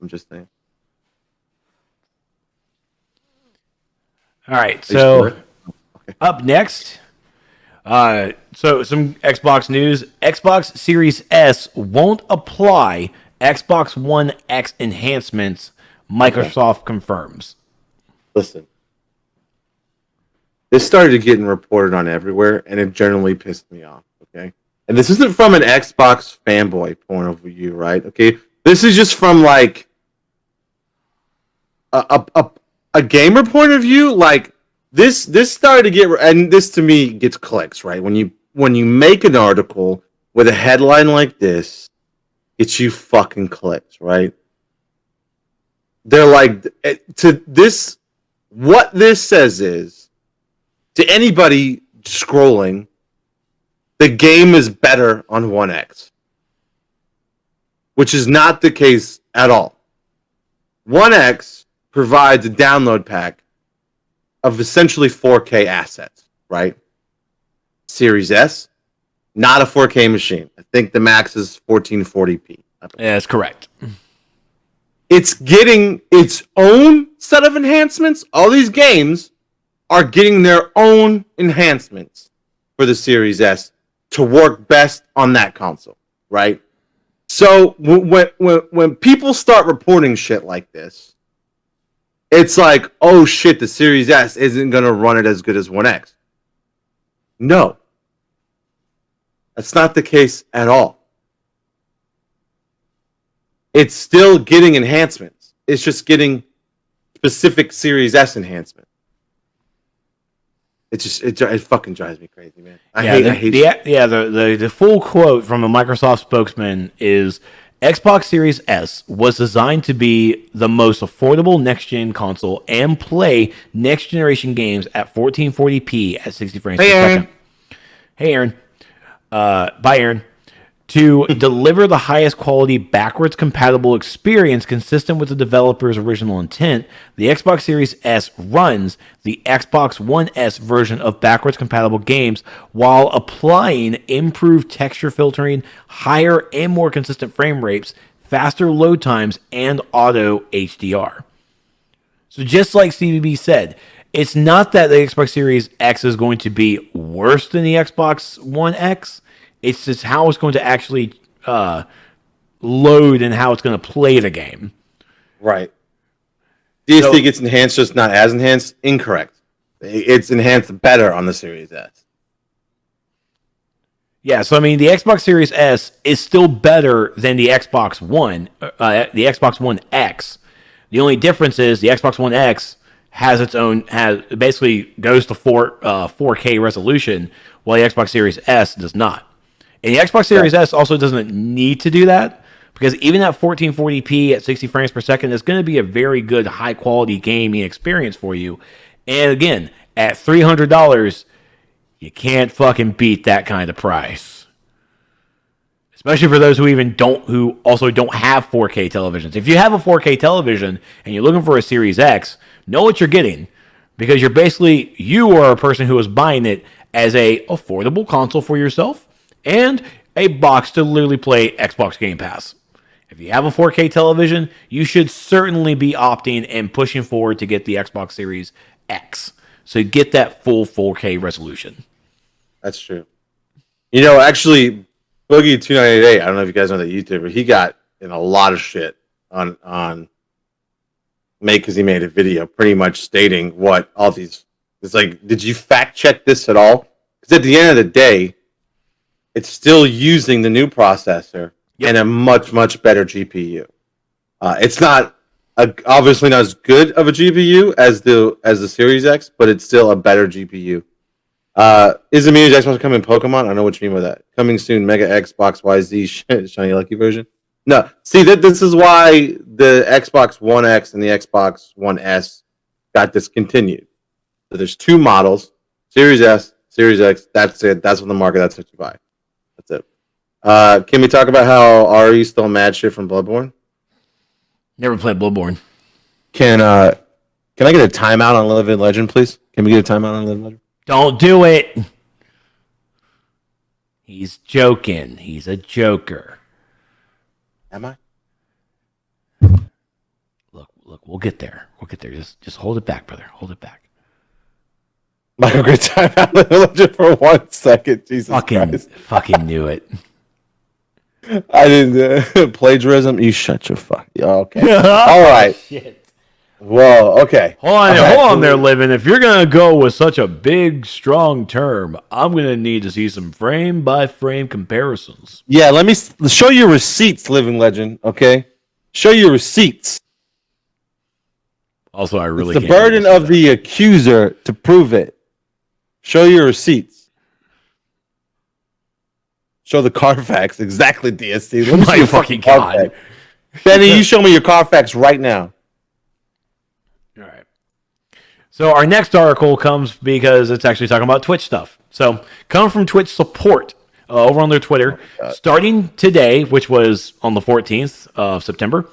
I'm just saying. All right, so up next, so some Xbox news. Xbox Series S won't apply Xbox One X enhancements, Microsoft confirms. Listen, this started getting reported on everywhere, and it generally pissed me off, okay? And this isn't from an Xbox fanboy point of view, right? Okay, this is just from, like, a gamer point of view. Like, this started to get, and this to me gets clicks, right? When you make an article with a headline like this, it's you fucking clicks, right? They're like, to this, what this says is, to anybody scrolling, the game is better on One X, which is not the case at all. One X provides a download pack of essentially 4K assets, right? Series S, not a 4K machine. I think the max is 1440p. Yeah, that's correct. It's getting its own set of enhancements. All these games are getting their own enhancements for the Series S to work best on that console, right? So when people start reporting shit like this, it's like, oh shit, the Series S isn't going to run it as good as One X. No. That's not the case at all. It's still getting enhancements. It's just getting specific Series S enhancement. It fucking drives me crazy, man. I hate the full quote from a Microsoft spokesman is Xbox Series S was designed to be the most affordable next-gen console and play next-generation games at 1440p at 60 frames per second. Hey, Aaron. Bye, Aaron. To deliver the highest quality backwards compatible experience consistent with the developer's original intent, the Xbox Series S runs the Xbox One S version of backwards compatible games while applying improved texture filtering, higher and more consistent frame rates, faster load times, and auto HDR. So just like Stevie B said, it's not that the Xbox Series X is going to be worse than the Xbox One X. It's just how it's going to actually load and how it's going to play the game. Right. Do you think it's enhanced, just not as enhanced? Incorrect. It's enhanced better on the Series S. Yeah, so I mean, the Xbox Series S is still better than the Xbox One, the Xbox One X. The only difference is the Xbox One X has its own, basically goes to 4K resolution, while the Xbox Series S does not. And the Xbox Series S also doesn't need to do that, because even at 1440p at 60 frames per second, it's going to be a very good high-quality gaming experience for you. And again, at $300, you can't fucking beat that kind of price. Especially for those who also don't have 4K televisions. If you have a 4K television and you're looking for a Series X, know what you're getting, because you are a person who is buying it as a affordable console for yourself and a box to literally play Xbox Game Pass. If you have a 4K television, you should certainly be opting and pushing forward to get the Xbox Series X. So you get that full 4K resolution. That's true. Actually, Boogie2988, I don't know if you guys know that YouTuber, he got in a lot of shit on because he made a video pretty much stating what all these... It's like, did you fact check this at all? Because at the end of the day, it's still using the new processor and a much, much better GPU. It's not obviously not as good of a GPU as the Series X, but it's still a better GPU. Is the Mini Xbox coming Pokemon? I know what you mean by that. Coming soon, Mega Xbox YZ Shiny Lucky version. No, see this is why the Xbox One X and the Xbox One S got discontinued. So there's two models: Series S, Series X. That's it. That's on the market. That's what you buy. That's it. Can we talk about how Ari stole mad shit from Bloodborne? Never played Bloodborne. Can I get a timeout on Living Legend, please? Can we get a timeout on Living Legend? Don't do it. He's joking. He's a joker. Am I? Look, we'll get there. Just hold it back, brother. Hold it back. Michael, great timeout on Living Legend for 1 second. Jesus Christ. Fucking knew it. I didn't plagiarism. You shut your fuck. Okay. All right. Shit. Whoa. Okay. Hold on there, Living. If you're gonna go with such a big, strong term, I'm gonna need to see some frame by frame comparisons. Yeah. Let me show you receipts, Living Legend. Okay. Show you receipts. Also, I really it's the can't burden believe of the accuser to prove it. Show your receipts. Show the Carfax. Exactly, DSC. Let me see My your fucking Carfax. God. Benny, you show me your Carfax right now. All right. So our next article comes because it's actually talking about Twitch stuff. So come from Twitch support over on their Twitter. Starting today, which was on the 14th of September,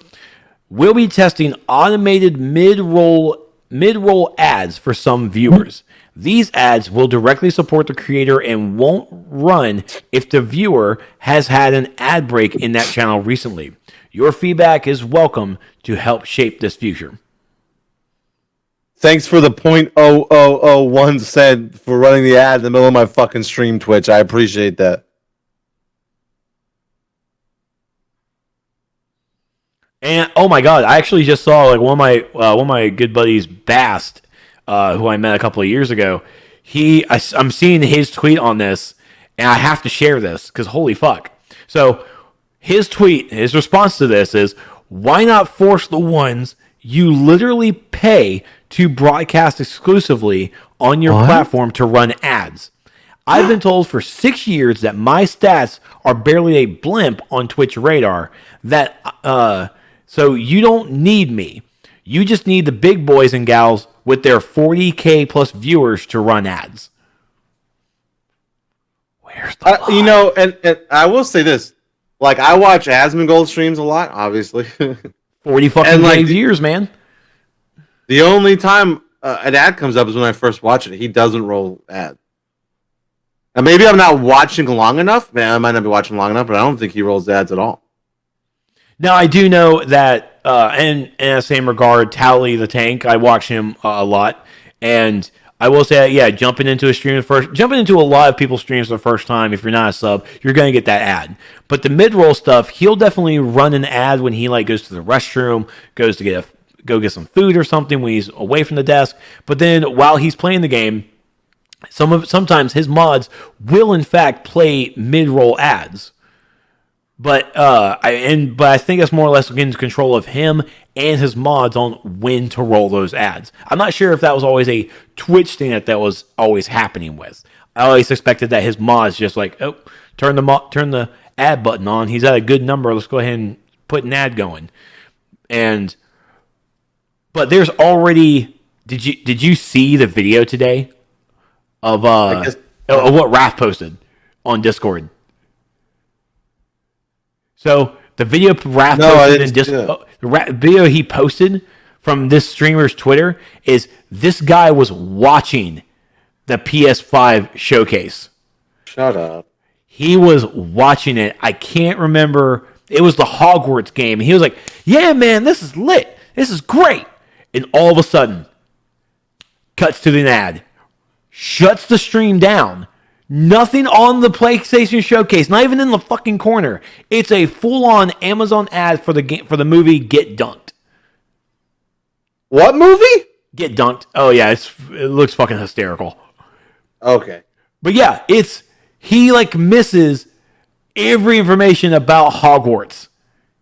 we'll be testing automated mid-roll ads for some viewers. These ads will directly support the creator and won't run if the viewer has had an ad break in that channel recently. Your feedback is welcome to help shape this future. Thanks for the .0001 cent for running the ad in the middle of my fucking stream, Twitch. I appreciate that. And oh my God, I actually just saw like one of my good buddies, Bast, who I met a couple of years ago. I'm seeing his tweet on this, and I have to share this because holy fuck. So his response to this is, why not force the ones you literally pay to broadcast exclusively on your platform to run ads? I've been told for 6 years that my stats are barely a blimp on Twitch radar. So you don't need me. You just need the big boys and gals with their 40K plus viewers to run ads. Where's the line? And I will say this. Like, I watch Asmongold streams a lot, obviously. 40 fucking like, viewers, man. The only time an ad comes up is when I first watch it. He doesn't roll ads. And maybe I'm not watching long enough. Man, I might not be watching long enough, but I don't think he rolls ads at all. Now, I do know that, in the same regard, Tally the Tank, I watch him a lot. And I will say, yeah, jumping into a lot of people's streams for the first time, if you're not a sub, you're going to get that ad. But the mid-roll stuff, he'll definitely run an ad when he like goes to the restroom, goes to go get some food or something when he's away from the desk. But then while he's playing the game, sometimes his mods will in fact play mid-roll ads. But I think it's more or less in control of him and his mods on when to roll those ads. I'm not sure if that was always a Twitch thing that was always happening with. I always expected that his mods just like, oh, turn the ad button on. He's at a good number. Let's go ahead and put an ad going. But there's already. Did you see the video today of what Raph posted on Discord? So the video Raph posted in Discord, the video he posted from this streamer's Twitter is this guy was watching the PS5 showcase. Shut up. He was watching it. I can't remember. It was the Hogwarts game. And he was like, yeah, man, this is lit. This is great. And all of a sudden, cuts to the ad. Shuts the stream down. Nothing on the PlayStation Showcase, not even in the fucking corner. It's a full-on Amazon ad for the movie Get Dunked. What movie? Get Dunked. Oh yeah, it looks fucking hysterical. Okay. But yeah, he like misses every information about Hogwarts.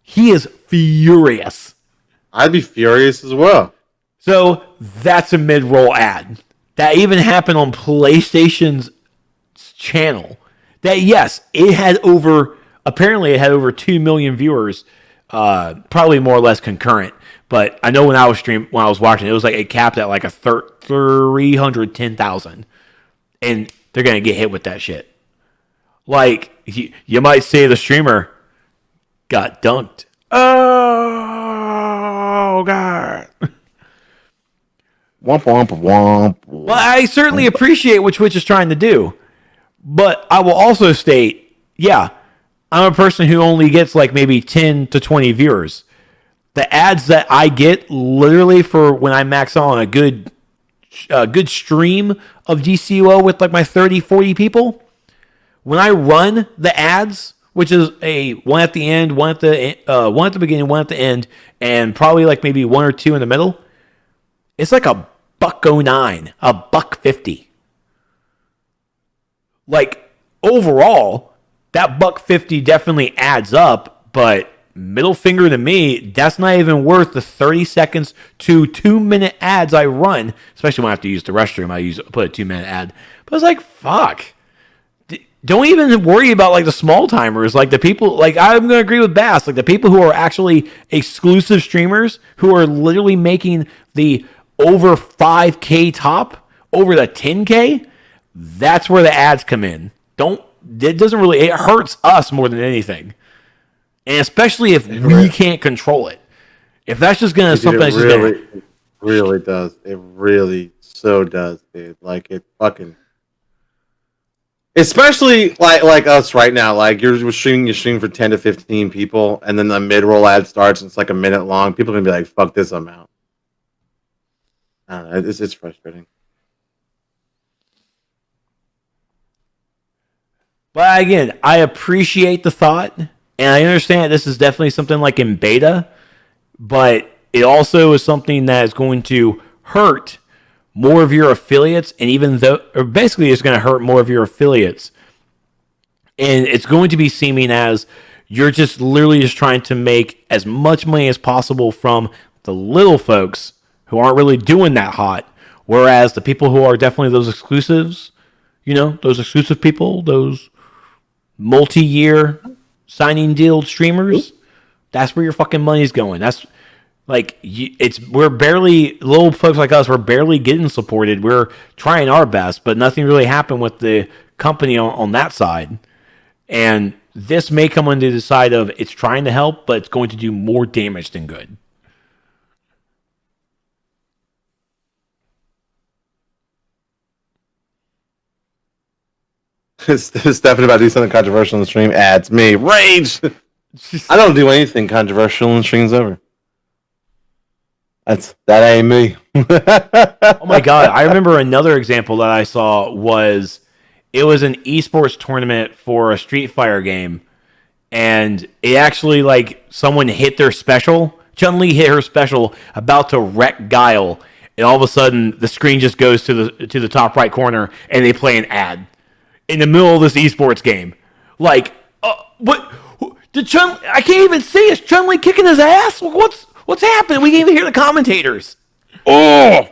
He is furious. I'd be furious as well. So that's a mid-roll ad. That even happened on PlayStation's channel. That yes, it had over 2 million viewers, probably more or less concurrent. But I know when I was watching, it was like it capped at like a 310,000, and they're gonna get hit with that shit. Like you might say the streamer got dunked. Oh God. Womp womp womp. Well, I certainly appreciate what Twitch is trying to do. But I will also state, yeah, I'm a person who only gets like maybe 10 to 20 viewers. The ads that I get literally for when I max out on a good stream of DCUO with like my 30, 40 people, when I run the ads, which is a one at the end, one at the beginning, one at the end, and probably like maybe one or two in the middle, it's like $1.09, $1.50. Like overall, that $1.50 definitely adds up, but middle finger to me. That's not even worth the 30 seconds to 2-minute ads I run, especially when I have to use the restroom. I put a 2-minute ad. But it's like, fuck. Don't even worry about like the small timers, like the people. Like I'm gonna agree with Bass, like the people who are actually exclusive streamers who are literally making the over 5K top, over the 10K. That's where the ads come in. It hurts us more than anything, and especially if we can't control it. If that's just gonna something that's just gonna, it really does. It really so does, dude. Like it fucking. Especially like us right now, like you're streaming for 10 to 15 people, and then the mid-roll ad starts, and it's like a minute long. People are gonna be like, "Fuck this, I'm out." I don't know, it's frustrating. But again, I appreciate the thought, and I understand this is definitely something like in beta, but it also is something that is going to hurt more of your affiliates, and basically it's going to hurt more of your affiliates, and it's going to be seeming as you're just literally just trying to make as much money as possible from the little folks who aren't really doing that hot, whereas the people who are definitely those exclusives, those exclusive people, those multi-year signing deal streamers, that's where your fucking money's going. That's like we're barely, little folks like us, we're barely getting supported. We're trying our best, but nothing really happened with the company on that side. And this may come under the side of it's trying to help, but it's going to do more damage than good. It's definitely about to do something controversial in the stream. Ads me rage. I don't do anything controversial in streams ever. That ain't me. Oh my god! I remember another example that I saw was it was an esports tournament for a Street Fighter game, and it actually like someone hit their special. Chun-Li hit her special, about to wreck Guile, and all of a sudden the screen just goes to the top right corner, and they play an ad in the middle of this esports game. Like, what? I can't even see. Is Chun-Li kicking his ass? What's happening? We can't even hear the commentators. Oh!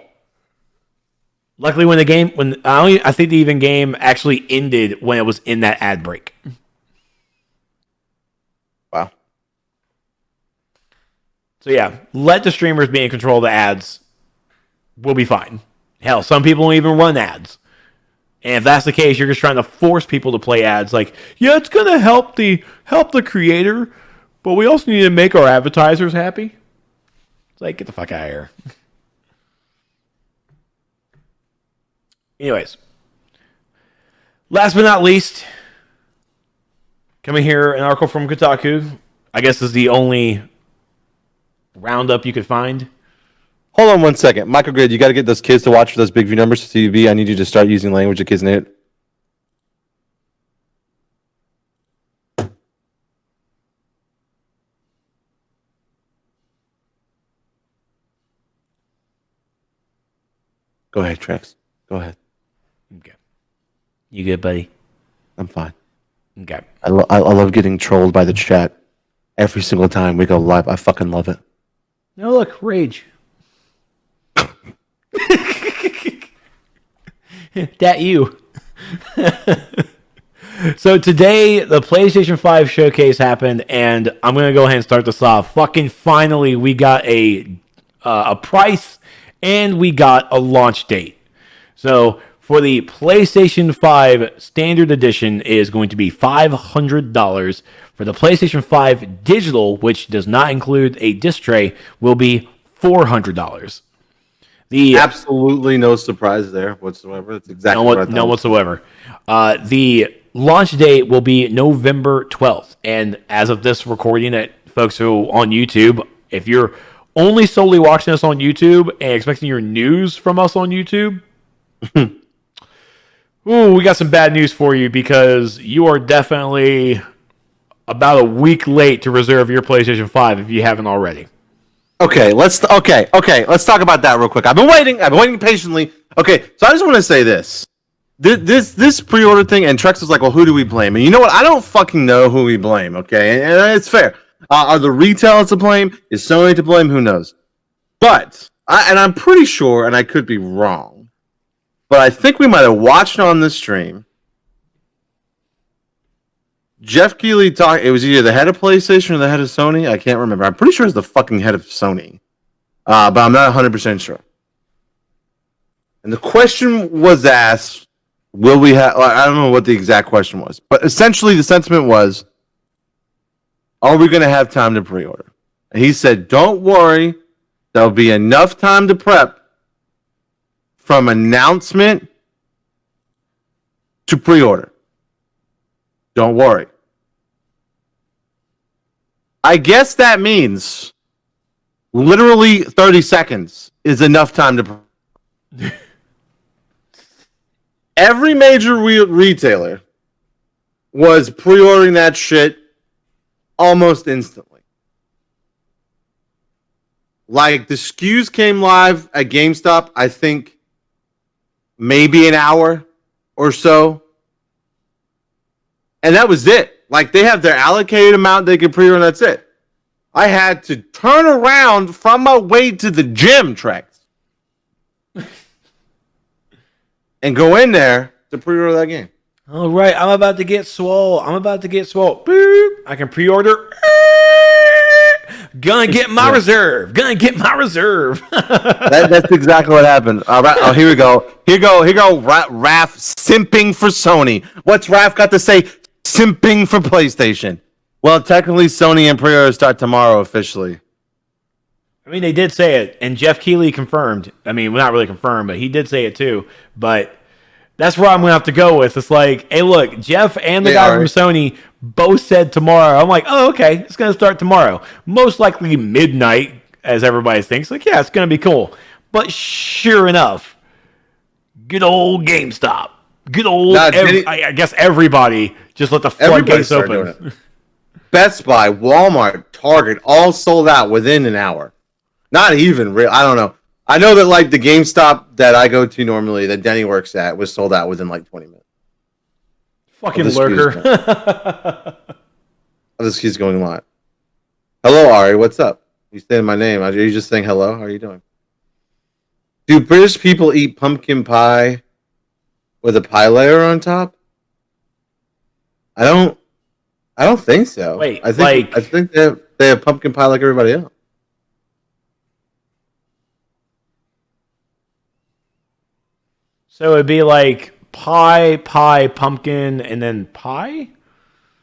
Luckily, I think the even game actually ended when it was in that ad break. Wow. So yeah, let the streamers be in control of the ads. We'll be fine. Hell, some people don't even run ads. And if that's the case, you're just trying to force people to play ads. Like, yeah, it's gonna help the creator, but we also need to make our advertisers happy. It's like, get the fuck out of here. Anyways, last but not least, coming here, an article from Kotaku. I guess is the only roundup you could find. Hold on 1 second. Microgrid, you got to get those kids to watch for those big view numbers to Stevie B. I need you to start using language that kids need. Go ahead, Trex. Go ahead. Okay. You good, buddy? I'm fine. Okay. I love getting trolled by the chat every single time we go live. I fucking love it. Oh, look, rage. That you. So today, the PlayStation 5 showcase happened, and I'm going to go ahead and start this off. Fucking finally, we got a price, and we got a launch date. So for the PlayStation 5 Standard Edition, it is going to be $500. For the PlayStation 5 Digital, which does not include a disc tray, will be $400. Absolutely no surprise there whatsoever. That's exactly what I thought. No whatsoever. The launch date will be November 12th. And as of this recording, folks who on YouTube, if you're only solely watching us on YouTube and expecting your news from us on YouTube, ooh, we got some bad news for you, because you are definitely about a week late to reserve your PlayStation 5 if you haven't already. Okay, let's talk about that real quick. I've been waiting patiently. Okay, so I just want to say this pre-order thing, and Trex was like, well, who do we blame? And you know what? I don't fucking know who we blame, okay? And it's fair. Are the retailers to blame? Is Sony to blame? Who knows? But I'm pretty sure, and I could be wrong, but I think we might have watched on the stream. Jeff Keighley talked. It was either the head of PlayStation or the head of Sony. I can't remember. I'm pretty sure it's the fucking head of Sony, but I'm not 100% sure. And the question was asked, will we have... I don't know what the exact question was, but essentially the sentiment was, are we going to have time to pre-order? And he said, don't worry, there'll be enough time to prep from announcement to pre-order. Don't worry. I guess that means literally 30 seconds is enough time to... Every major retailer was pre-ordering that shit almost instantly. Like, the SKUs came live at GameStop, I think, maybe an hour or so. And that was it. Like, they have their allocated amount they can pre-order, and that's it. I had to turn around from my way to the gym, Trex, and go in there to pre-order that game. All right, I'm about to get swole. Boop. I can pre-order. Gonna get my reserve. That's exactly what happened. All right. Oh, here we go. Here go. Raph simping for Sony. What's Raph got to say? Simping for PlayStation. Well, technically, Sony and pre-order start tomorrow officially. I mean, they did say it, and Jeff Keighley confirmed. I mean, well, not really confirmed, but he did say it too. But that's where I'm going to have to go with. It's like, hey, look, Jeff and the guy from Sony both said tomorrow. I'm like, oh, okay, it's going to start tomorrow. Most likely midnight, as everybody thinks. Like, yeah, it's going to be cool. But sure enough, good old GameStop. Good old, I guess everybody just let the floodgates open. Best Buy, Walmart, Target, all sold out within an hour. Not even real. I don't know. I know that like the GameStop that I go to normally, that Denny works at, was sold out within like 20 minutes. Fucking lurker. This keeps going on. Hello, Ari. What's up? You saying my name? Are you just saying hello? How are you doing? Do British people eat pumpkin pie with a pie layer on top? I don't think so. Wait, I think they have pumpkin pie like everybody else. So it'd be like pie, pumpkin, and then pie?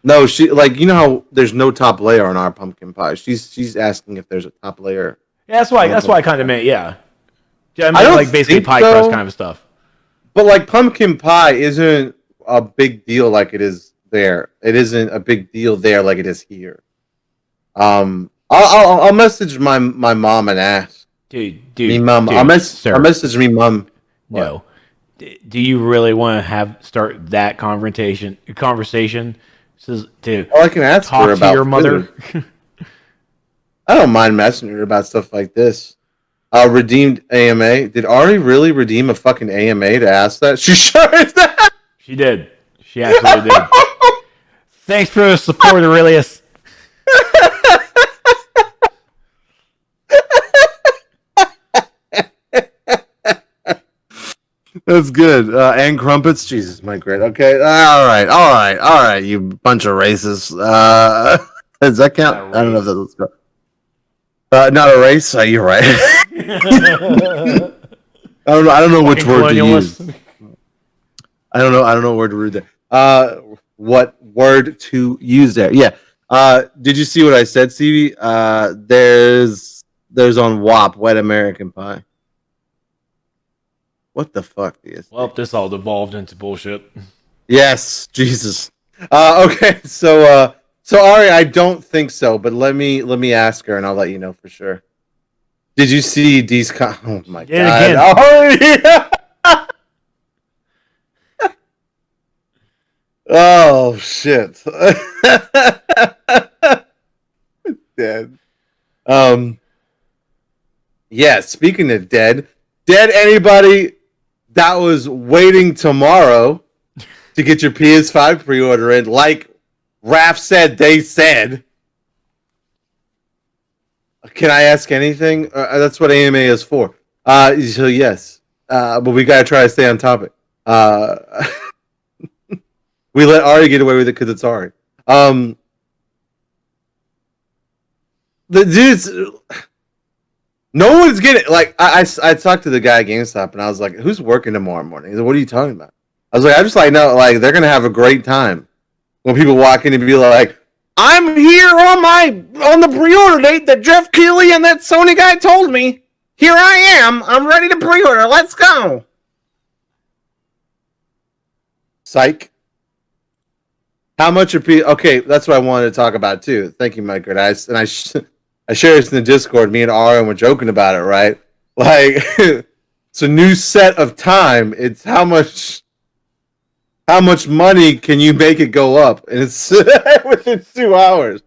No, she like, you know how there's no top layer on our pumpkin pie. She's asking if there's a top layer. Yeah, that's why I kind of meant, yeah. I mean, like basically pie crust kind of stuff. But like pumpkin pie isn't a big deal like it is there. It isn't a big deal there like it is here. I'll message my mom and ask. Dude, me mom. I'll message me mom. No. Do you really want to start that conversation? Says to I can ask talk her about to your mother. I don't mind messaging her about stuff like this. Redeemed AMA. Did Ari really redeem a fucking AMA to ask that? She sure is that. She did. She absolutely did. Thanks for the support, Aurelius. That's good. And crumpets. Jesus, my great. Okay. All right. You bunch of racists. Does that count? I don't know if that's go. Not a race. You're right. I don't know which word to use. I don't know where to read there. What word to use there? Yeah. Did you see what I said, Stevie? There's on WAP, Wet American Pie. What the fuck is? Well, this all devolved into bullshit. Yes, Jesus. Okay, so Ari, I don't think so, but let me ask her and I'll let you know for sure. Did you see D's? Oh my god! Oh yeah! Oh shit! Dead. Yeah. Speaking of dead, anybody that was waiting tomorrow to get your PS5 pre-order in, like Raph said, they said, Can I ask anything? That's what AMA is for. So yes, but we gotta try to stay on topic. We let Ari get away with it because it's Ari. The dudes, no one's getting like. I talked to the guy at GameStop and I was like, "Who's working tomorrow morning?" He's like, "What are you talking about?" I was like, "I just like no, like they're gonna have a great time when people walk in and be like." I'm here on the pre-order date that Jeff Keighley and that Sony guy told me. Here I am. I'm ready to pre-order. Let's go. Psych. How much are people? Okay, that's what I wanted to talk about too. Thank you, Mike. I shared this in the Discord. Me and Aaron were joking about it, right? Like, it's a new set of time. It's how much money can you make it go up? And it's within 2 hours.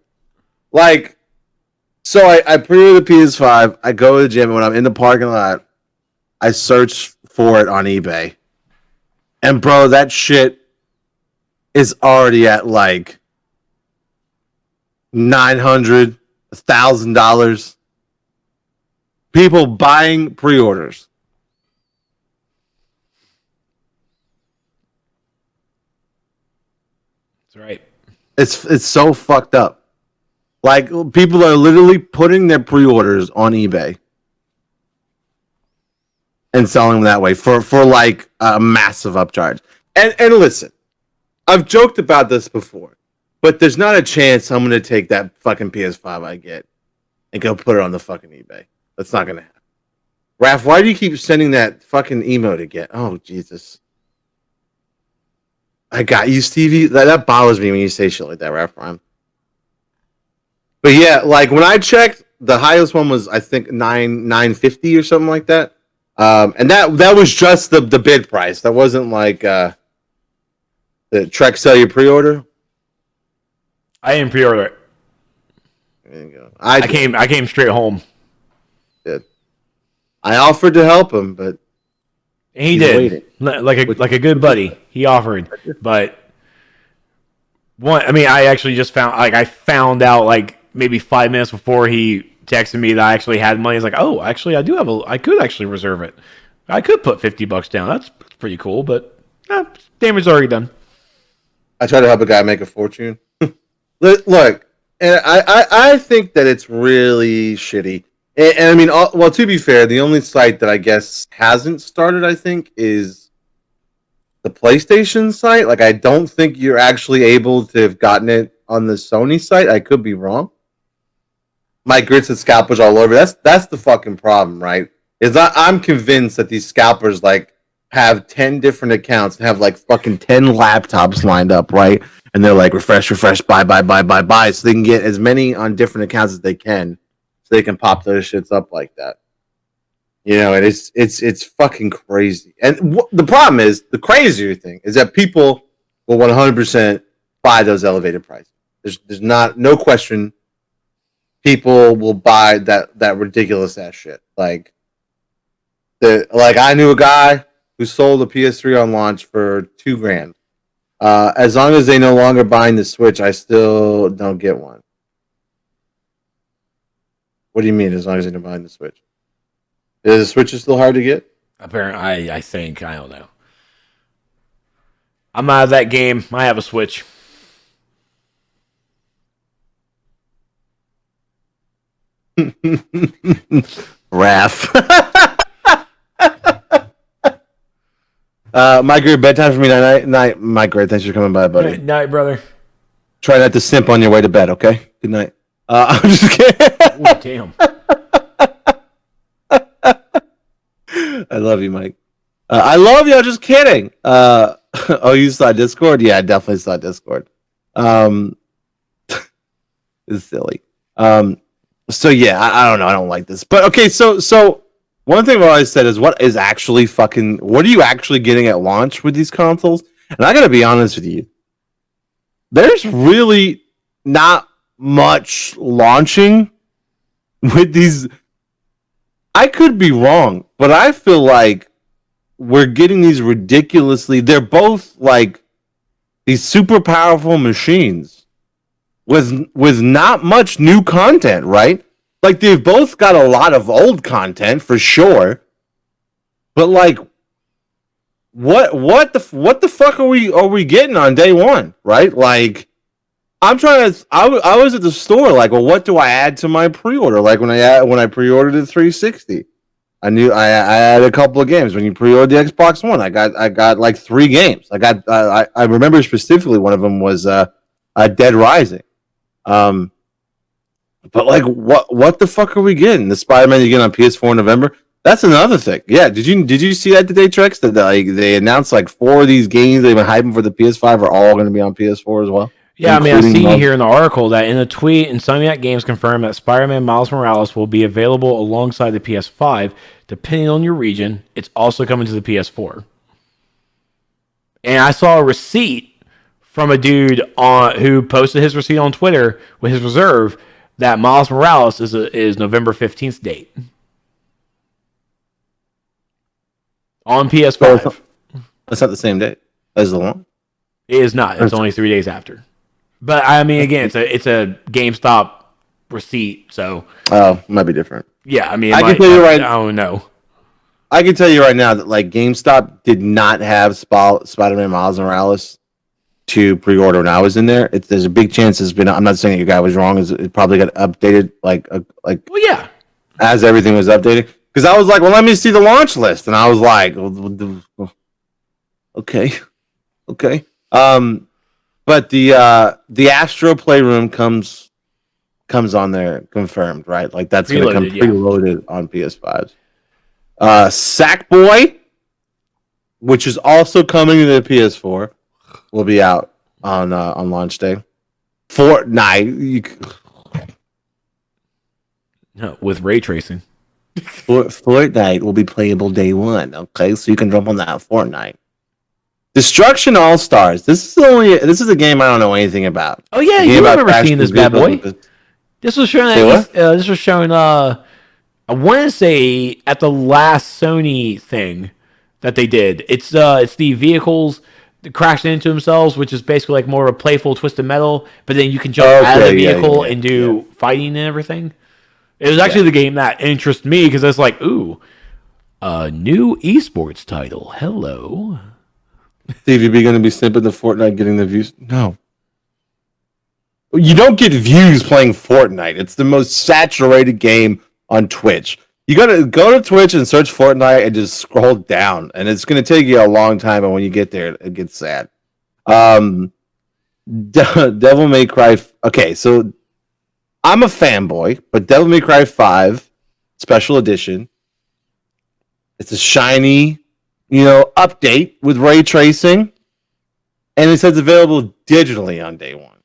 Like, so I pre-order the PS5. I go to the gym, and when I'm in the parking lot, I search for it on eBay. And bro, that shit is already at like $900, $1,000. People buying pre-orders. Right. It's so fucked up. Like people are literally putting their pre-orders on eBay and selling them that way for like a massive upcharge. And listen, I've joked about this before, but there's not a chance I'm gonna take that fucking PS5 I get and go put it on the fucking eBay. That's not gonna happen. Raph, why do you keep sending that fucking emote again? Oh Jesus. I got you, Stevie. That bothers me when you say shit like that, Raph Prime. But yeah, like when I checked, the highest one was I think $950 or something like that. And that was just the bid price. That wasn't like the Trex sell you pre-order. I didn't pre-order it. There you go. I came straight home. Did. I offered to help him, but he did waiting. like a good buddy. He offered, but I actually just found out like maybe 5 minutes before he texted me that I actually had money. He's like, "Oh, actually, I could actually reserve it. I could put $50 down. That's pretty cool, but damage already done." I try to help a guy make a fortune. Look, and I think that it's really shitty. And I mean, well, to be fair, the only site that I guess hasn't started, I think, is the PlayStation site. Like, I don't think you're actually able to have gotten it on the Sony site. I could be wrong. My grits and scalpers all over. That's the fucking problem, right? I'm convinced that these scalpers like have 10 different accounts and have like fucking 10 laptops lined up, right? And they're like refresh, buy, so they can get as many on different accounts as they can, so they can pop those shits up like that. You know, and it's fucking crazy. And the problem is, the crazier thing is that people will 100% buy those elevated prices. There's no question. People will buy that ridiculous ass shit. Like I knew a guy who sold a PS3 on launch for $2,000. As long as they no longer buying the Switch, I still don't get one. What do you mean? As long as they're buying the Switch, is the Switch still hard to get? Apparently, I think I don't know. I'm out of that game. I have a Switch. Raph. Mike, bedtime for me tonight. Night, Mike. Thanks for coming by, buddy. Night, brother. Try not to simp on your way to bed, okay? Good night. I'm just kidding. Ooh, damn. I love you, Mike. I love you. I'm just kidding. Oh, you saw Discord? Yeah, I definitely saw Discord. It's silly. So yeah, I don't know. I don't like this. But okay, so one thing I've always said is what are you actually getting at launch with these consoles? And I gotta be honest with you. There's really not much launching with these. I could be wrong, but I feel like we're getting these they're both like these super powerful machines with not much new content, right? like they've both got a lot of old content for sure. But like, what the fuck are we getting on day one, right? Like, I'm trying to. I was at the store like, well, what do I add to my pre-order? Like when I pre-ordered the 360, I knew I had a couple of games. When you pre-ordered the Xbox One, I got like 3 games. I remember specifically one of them was Dead Rising. But like, what the fuck are we getting? The Spider-Man you get on PS4 in November. That's another thing. Yeah, did you see that today, Trex? That like they announced like 4 of these games they've been hyping for the PS5 are all going to be on PS4 as well. Yeah, I mean, I see here in the article that in a tweet, Insomniac Games confirmed that Spider-Man Miles Morales will be available alongside the PS5, depending on your region. It's also coming to the PS4. And I saw a receipt from a dude who posted his receipt on Twitter with his reserve that Miles Morales is November 15th date on PS5. That's not the same date as the one. It is not. It's only 3 days after. But I mean, again, it's a GameStop receipt, so might be different. Yeah, I mean, I can tell you right. I don't know. I can tell you right now that like GameStop did not have Spider-Man Miles Morales to pre-order when I was in there. There's a big chance it's been. I'm not saying that your guy was wrong. It probably got updated Well, yeah, as everything was updated. Because I was like, well, let me see the launch list, and I was like, okay. But the Astro Playroom comes on there confirmed, right? Like that's going to come preloaded on PS5s. Sackboy, which is also coming to the PS4, will be out on launch day. Fortnite, with ray tracing. Fortnite will be playable day one. Okay, so you can jump on that Fortnite. Destruction All Stars. This is a game I don't know anything about. Oh yeah, you remember seeing this bad boy? This was shown. This was shown. I want to say at the last Sony thing that they did. It's the vehicles crashing into themselves, which is basically like more of a playful Twisted Metal. But then you can jump out of the vehicle and do fighting and everything. It was actually the game that interested me because I was like, ooh, a new esports title. Hello. Stevie B going to be simping the Fortnite getting the views? No. You don't get views playing Fortnite. It's the most saturated game on Twitch. You got to go to Twitch and search Fortnite and just scroll down. And it's going to take you a long time. And when you get there, it gets sad. Devil May Cry. Okay, so I'm a fanboy, but Devil May Cry 5 Special Edition. It's a shiny, update with ray tracing, and it says available digitally on day one.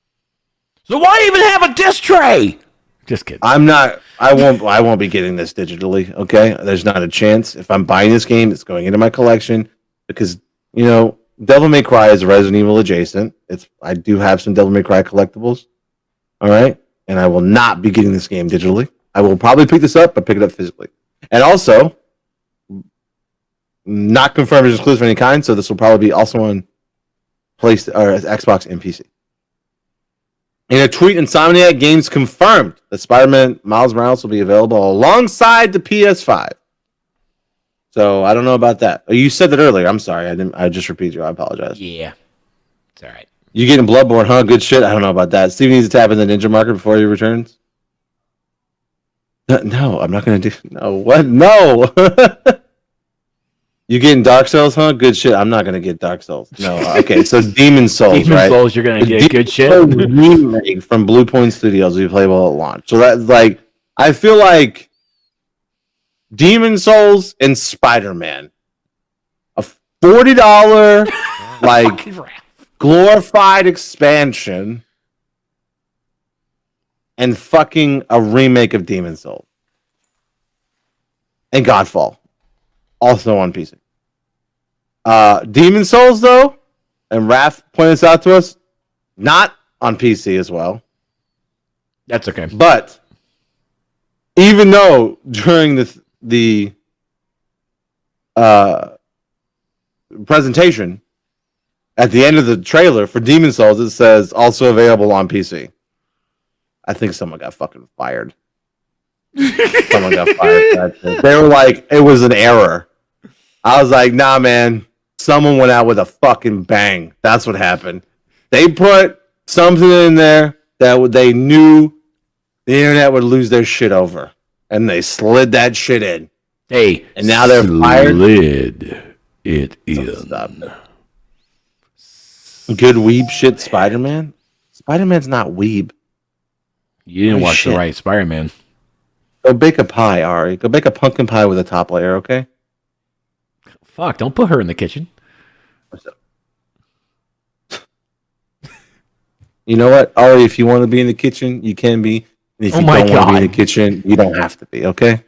So why even have a disc tray? Just kidding. I won't be getting this digitally. Okay, there's not a chance. If I'm buying this game, it's going into my collection because Devil May Cry is Resident Evil adjacent. I do have some Devil May Cry collectibles. All right, and I will not be getting this game digitally. I will probably pick this up, but pick it up physically, and also. Not confirmed as exclusive of any kind, so this will probably be also on Xbox and PC. In a tweet, Insomniac Games confirmed that Spider-Man Miles Morales will be available alongside the PS5. So I don't know about that. Oh, you said that earlier. I'm sorry. I just repeated you. I apologize. Yeah, it's all right. You getting Bloodborne, huh? Good shit. I don't know about that. Steve needs to tap in the Ninja Market before he returns. No, I'm not going to do. No, what? No. You getting Dark Souls, huh? Good shit. I'm not gonna get Dark Souls. No. Okay, so Demon Souls, right? Demon Souls, you're gonna get good shit. Remake from Blue Point Studios will be playable at launch. So that's like, I feel like Demon Souls and Spider-Man, a $40 like glorified expansion, and fucking a remake of Demon Souls and Godfall, also on PC. Demon Souls, though, and Raph pointed this out to us, not on PC as well. That's okay. But even though during the presentation, at the end of the trailer for Demon Souls, it says also available on PC. I think someone got fucking fired. Someone got fired for that shit. They were like, it was an error. I was like, nah, man. Someone went out with a fucking bang. That's what happened. They put something in there that they knew the internet would lose their shit over. And they slid that shit in. Hey, and now they're fired. Slid it in. Stop it. Good weeb shit, Spider-Man? Spider-Man's not weeb. You didn't watch the right Spider-Man. Go bake a pie, Ari. Go bake a pumpkin pie with a top layer, okay? Fuck, don't put her in the kitchen. You know what, Ari? If you want to be in the kitchen, you can be. And if you don't want to be in the kitchen, you don't have to be, okay?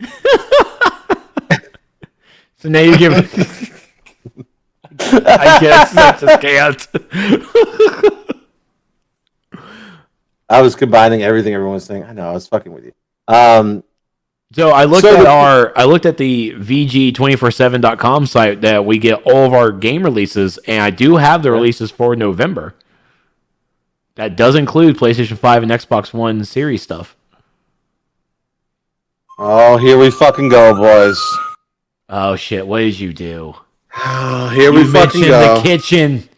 So now you give. I guess I just can't. I was combining everything everyone was saying. I know, I was fucking with you. So I looked at the VG247.com site that we get all of our game releases, and I do have the releases for November. That does include PlayStation 5 and Xbox One series stuff. Oh, here we fucking go, boys. Oh shit, what did you do? Oh, here we fucking go. The kitchen.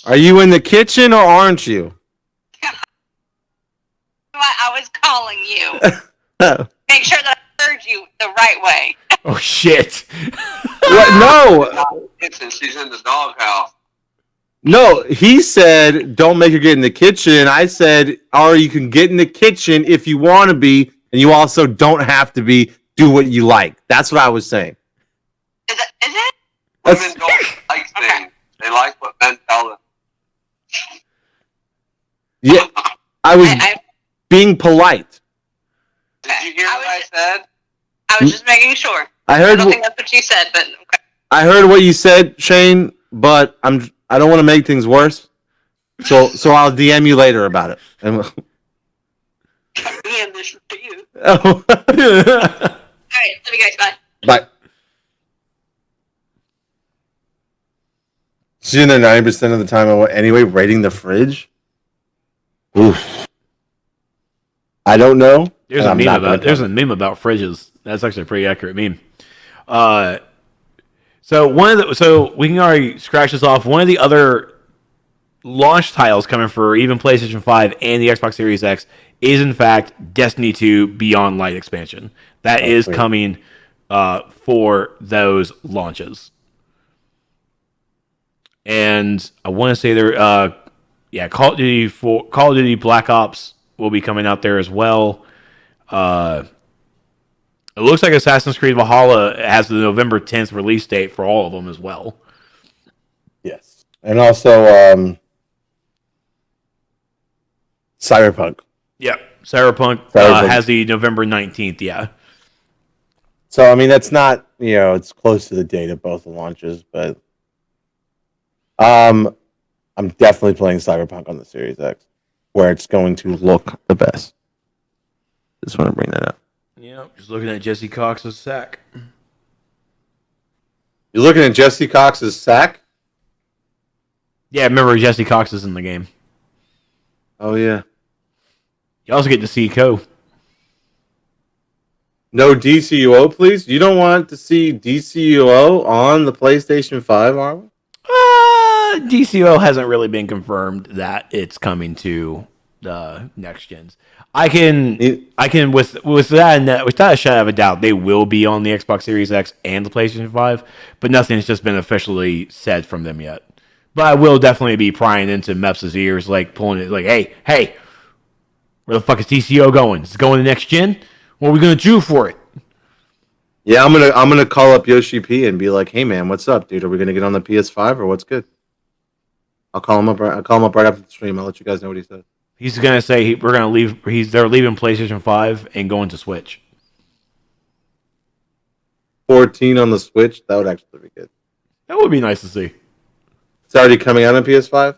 Are you in the kitchen or aren't you? I was calling you. Make sure that I heard you the right way. Oh shit! What? No. She's in the doghouse. No, he said, "Don't make her get in the kitchen." I said, "Or you can get in the kitchen if you want to be, and you also don't have to be. Do what you like." That's what I was saying. Is it? Women don't like things. They like what men tell them. Yeah, I was being polite. Did you hear what I said? I was just making sure. I heard. I don't think that's what you said, but okay. I heard what you said, Shane, but I don't want to make things worse. So I'll DM you later about it. DM this to you. Oh. All right, love you guys. Bye. Bye. She's in there 90% of the time. Anyway, rating the fridge. Oof. I don't know. There's a meme about fridges. That's actually a pretty accurate meme. So we can already scratch this off. One of the other launch titles coming for even PlayStation 5 and the Xbox Series X is in fact Destiny 2 Beyond Light expansion. That is coming for those launches. And I want to say there Call of Duty Black Ops will be coming out there as well. It looks like Assassin's Creed Valhalla has the November 10th release date for all of them as well. Yes. And also Cyberpunk. Yeah, Cyberpunk. Has the November 19th, yeah. So, I mean, that's not, it's close to the date of both the launches, but I'm definitely playing Cyberpunk on the Series X, where it's going to look the best. Just want to bring that up. Yeah, just looking at Jesse Cox's sack. You're looking at Jesse Cox's sack? Yeah, remember Jesse Cox is in the game. Oh, yeah. You also get to see Co. No DCUO, please? You don't want to see DCUO on the PlayStation 5, are we? DCUO hasn't really been confirmed that it's coming to the next gens. I can with that without a shadow of a doubt, they will be on the Xbox Series X and the PlayStation 5, but nothing's just been officially said from them yet. But I will definitely be prying into Meps' ears, like pulling it, like, hey, where the fuck is DCUO going? Is it going to the next gen? What are we gonna do for it? Yeah, I'm gonna call up Yoshi P and be like, hey man, what's up, dude? Are we gonna get on the PS5 or what's good? I'll call him up right after the stream. I'll let you guys know what he says. He's gonna say we're gonna leave. They're leaving PlayStation 5 and going to Switch. 14 on the Switch. That would actually be good. That would be nice to see. It's already coming out on PS5.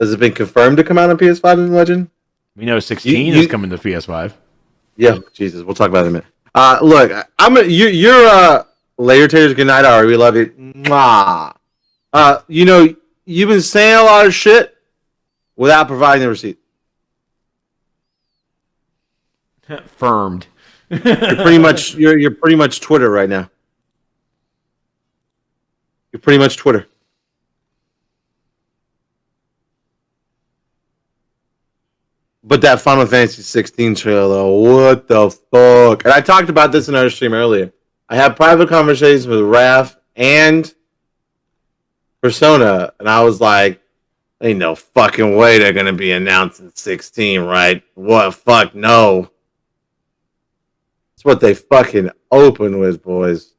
Has it been confirmed to come out on PS5 in Legend? We know 16 is coming to PS5. Yeah, Jesus. We'll talk about it in a minute. Look, you're Layer Taters. Good night, Ari. We love you. Mwah. You've been saying a lot of shit without providing the receipt. Firmed. You're pretty much Twitter right now. You're pretty much Twitter. But that Final Fantasy 16 trailer, what the fuck? And I talked about this in our stream earlier. I had private conversations with Raph and Persona, and I was like, ain't no fucking way they're going to be announcing 16, right? What? Fuck no. That's what they fucking opened with, boys.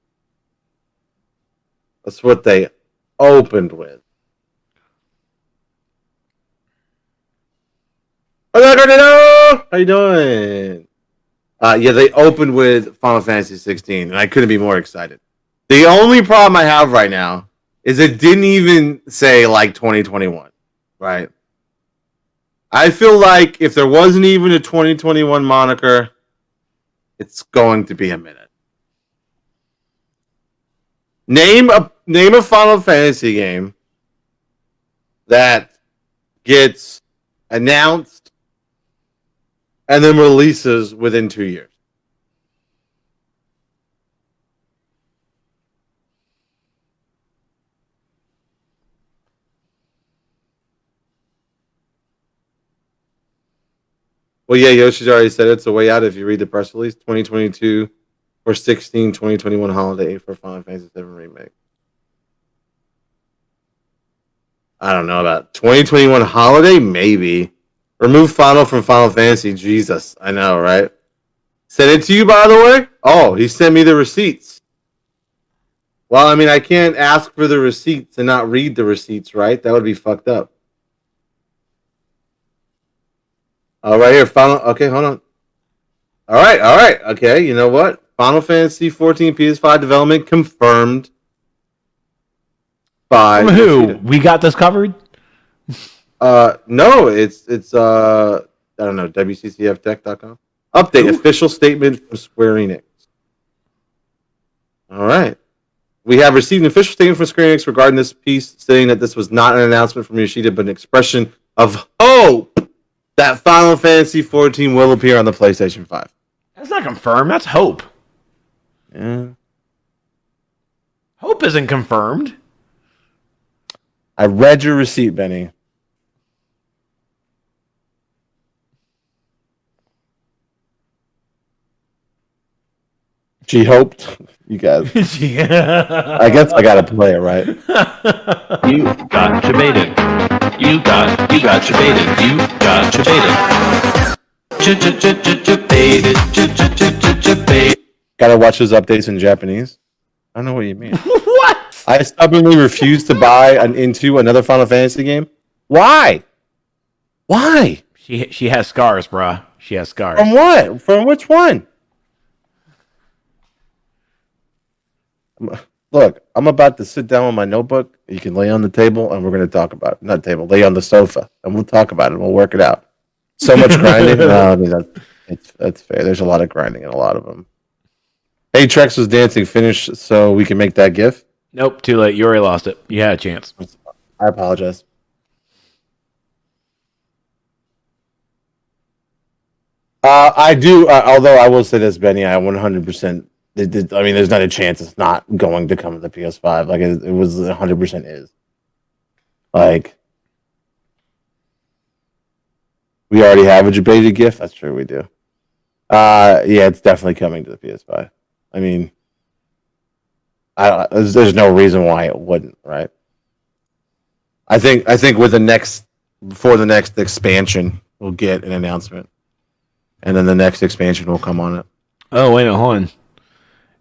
That's what they opened with. How you doing? Yeah, they opened with Final Fantasy 16, and I couldn't be more excited. The only problem I have right now is it didn't even say like 2021, right? I feel like if there wasn't even a 2021 moniker, it's going to be a minute. Name a Final Fantasy game that gets announced and then releases within 2 years. Well, yeah, Yoshi's already said it's a way out if you read the press release. 2022 or 16, 2021 holiday for Final Fantasy 7 Remake. I don't know about 2021 holiday, maybe. Remove Final from Final Fantasy. Jesus, I know, right? Sent it to you, by the way? Oh, he sent me the receipts. Well, I mean, I can't ask for the receipts and not read the receipts, right? That would be fucked up. Oh, right here, Final. Okay, hold on. All right. Okay, you know what? Final Fantasy 14 PS5 development confirmed by From who? Yoshida. We got this covered? No, it's I don't know, WCCFtech.com. Update official statement from Square Enix. All right. We have received an official statement from Square Enix regarding this piece, saying that this was not an announcement from Yoshida, but an expression of hope that Final Fantasy 14 will appear on the PlayStation 5. That's not confirmed. That's hope. Yeah. Hope isn't confirmed. I read your receipt, Benny. She hoped. You guys. Yeah. I guess I gotta play it, right? You got debated. You got debated. You got debated. Gotta watch those updates in Japanese. I don't know what you mean. What? I stubbornly refuse to buy into another Final Fantasy game. Why? Why? She has scars, bruh. She has scars. From what? From which one? Look, I'm about to sit down with my notebook. You can lay on the table, and we're going to talk about it. Not table, lay on the sofa, and we'll talk about it. We'll work it out. So much grinding. No, I mean that's fair. There's a lot of grinding in a lot of them. Hey, Trex was dancing. Finish so we can make that GIF. Nope, too late. You already lost it. You had a chance. I apologize. I do. Although I will say this, Benny, I 100%. I mean, there's not a chance it's not going to come to the PS5. Like it was 100% is. Like we already have a debated GIF. That's true, we do. Yeah, it's definitely coming to the PS5. I mean, there's no reason why it wouldn't, right? I think with before the next expansion, we'll get an announcement, and then the next expansion will come on it. Oh, wait a minute, hold on.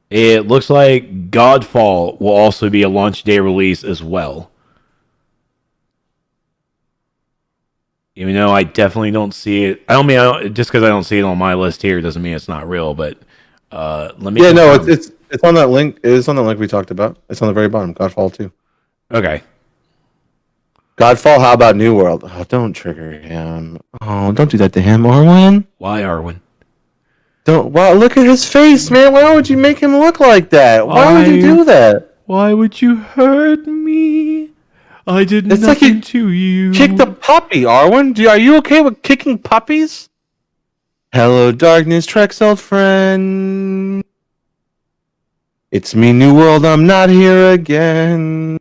It looks like Godfall will also be a launch day release as well. Even though I definitely don't see it. Just because I don't see it on my list here doesn't mean it's not real, but let me... Yeah, no, it's on that link. It is on the link we talked about. It's on the very bottom. Godfall 2. Okay. Godfall, how about New World? Oh, don't trigger him. Oh, don't do that to him, Arwen. Why, Arwen? Don't. Wow, look at his face, man. Why would you make him look like that? Why would you do that? Why would you hurt me? I did nothing to you. Kick the puppy, Arwen. Are you okay with kicking puppies? Hello, darkness, Trex, old friend. It's me, New World. I'm not here again.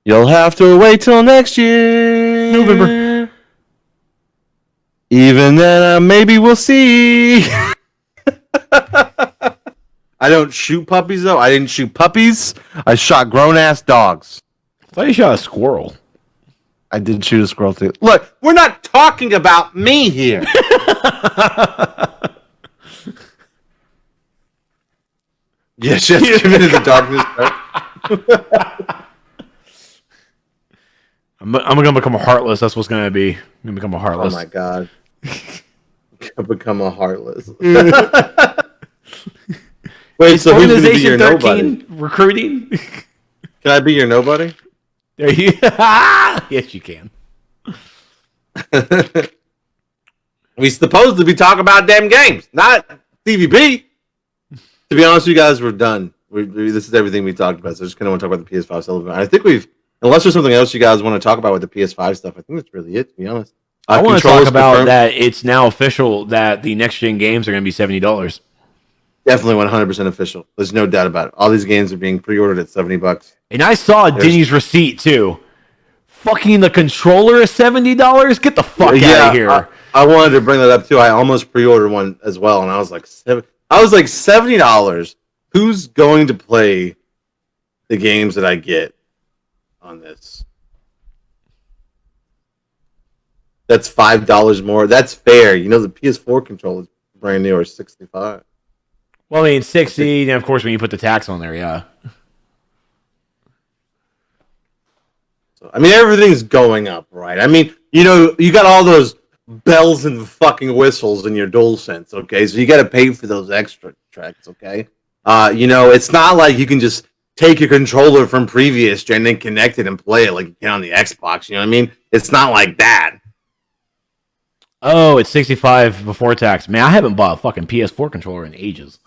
You'll have to wait till next year. November. Even then, maybe we'll see. I don't shoot puppies, though. I didn't shoot puppies. I shot grown-ass dogs. I thought you shot a squirrel. I did shoot a squirrel, too. Look, we're not talking about me here. Yes, just give into the darkness. I'm going to become a heartless. That's what's going to be. I'm going to become a heartless. Oh, my God. Become a heartless. Wait, so who's going to be your 13 nobody? Recruiting? Can I be your nobody? There you Yes, you can. We supposed to be talking about damn games, not Stevie B. To be honest, you guys, we're done. This is everything we talked about. So I just kind of want to talk about the PS5 stuff. I think unless there's something else you guys want to talk about with the PS5 stuff, I think that's really it, to be honest. I want to talk about that it's now official that the next-gen games are going to be $70. Definitely 100% official. There's no doubt about it. All these games are being pre-ordered at $70. And I saw Denny's receipt, too. Fucking the controller is $70? Get the fuck out of here. I wanted to bring that up, too. I almost pre-ordered one as well, and I was like, $70? Who's going to play the games that I get on this? That's $5 more. That's fair. You know, the PS4 controller is brand new, or $65. Well, I mean, 60, and of course, when you put the tax on there, yeah. So, I mean, everything's going up, right? I mean, you know, you got all those bells and fucking whistles in your DualSense, okay? So you got to pay for those extra tracks, okay? You know, it's not like you can just take your controller from previous gen and connect it and play it like you can on the Xbox. You know what I mean? It's not like that. Oh, it's 65 before tax. Man, I haven't bought a fucking PS4 controller in ages.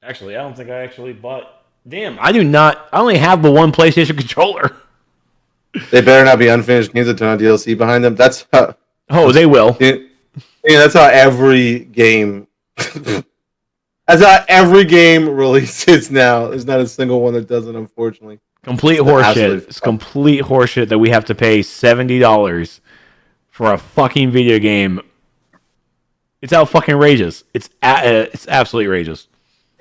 Actually, I don't think I actually bought... Damn, I do not... I only have the one PlayStation controller. They better not be unfinished games that turn on DLC behind them. That's how... Oh, they will. Yeah, that's how every game... That's how every game releases now. There's not a single one that doesn't, unfortunately. Complete horseshit. It's complete horseshit that we have to pay $70 for a fucking video game. It's out fucking outrageous. It's absolutely outrageous.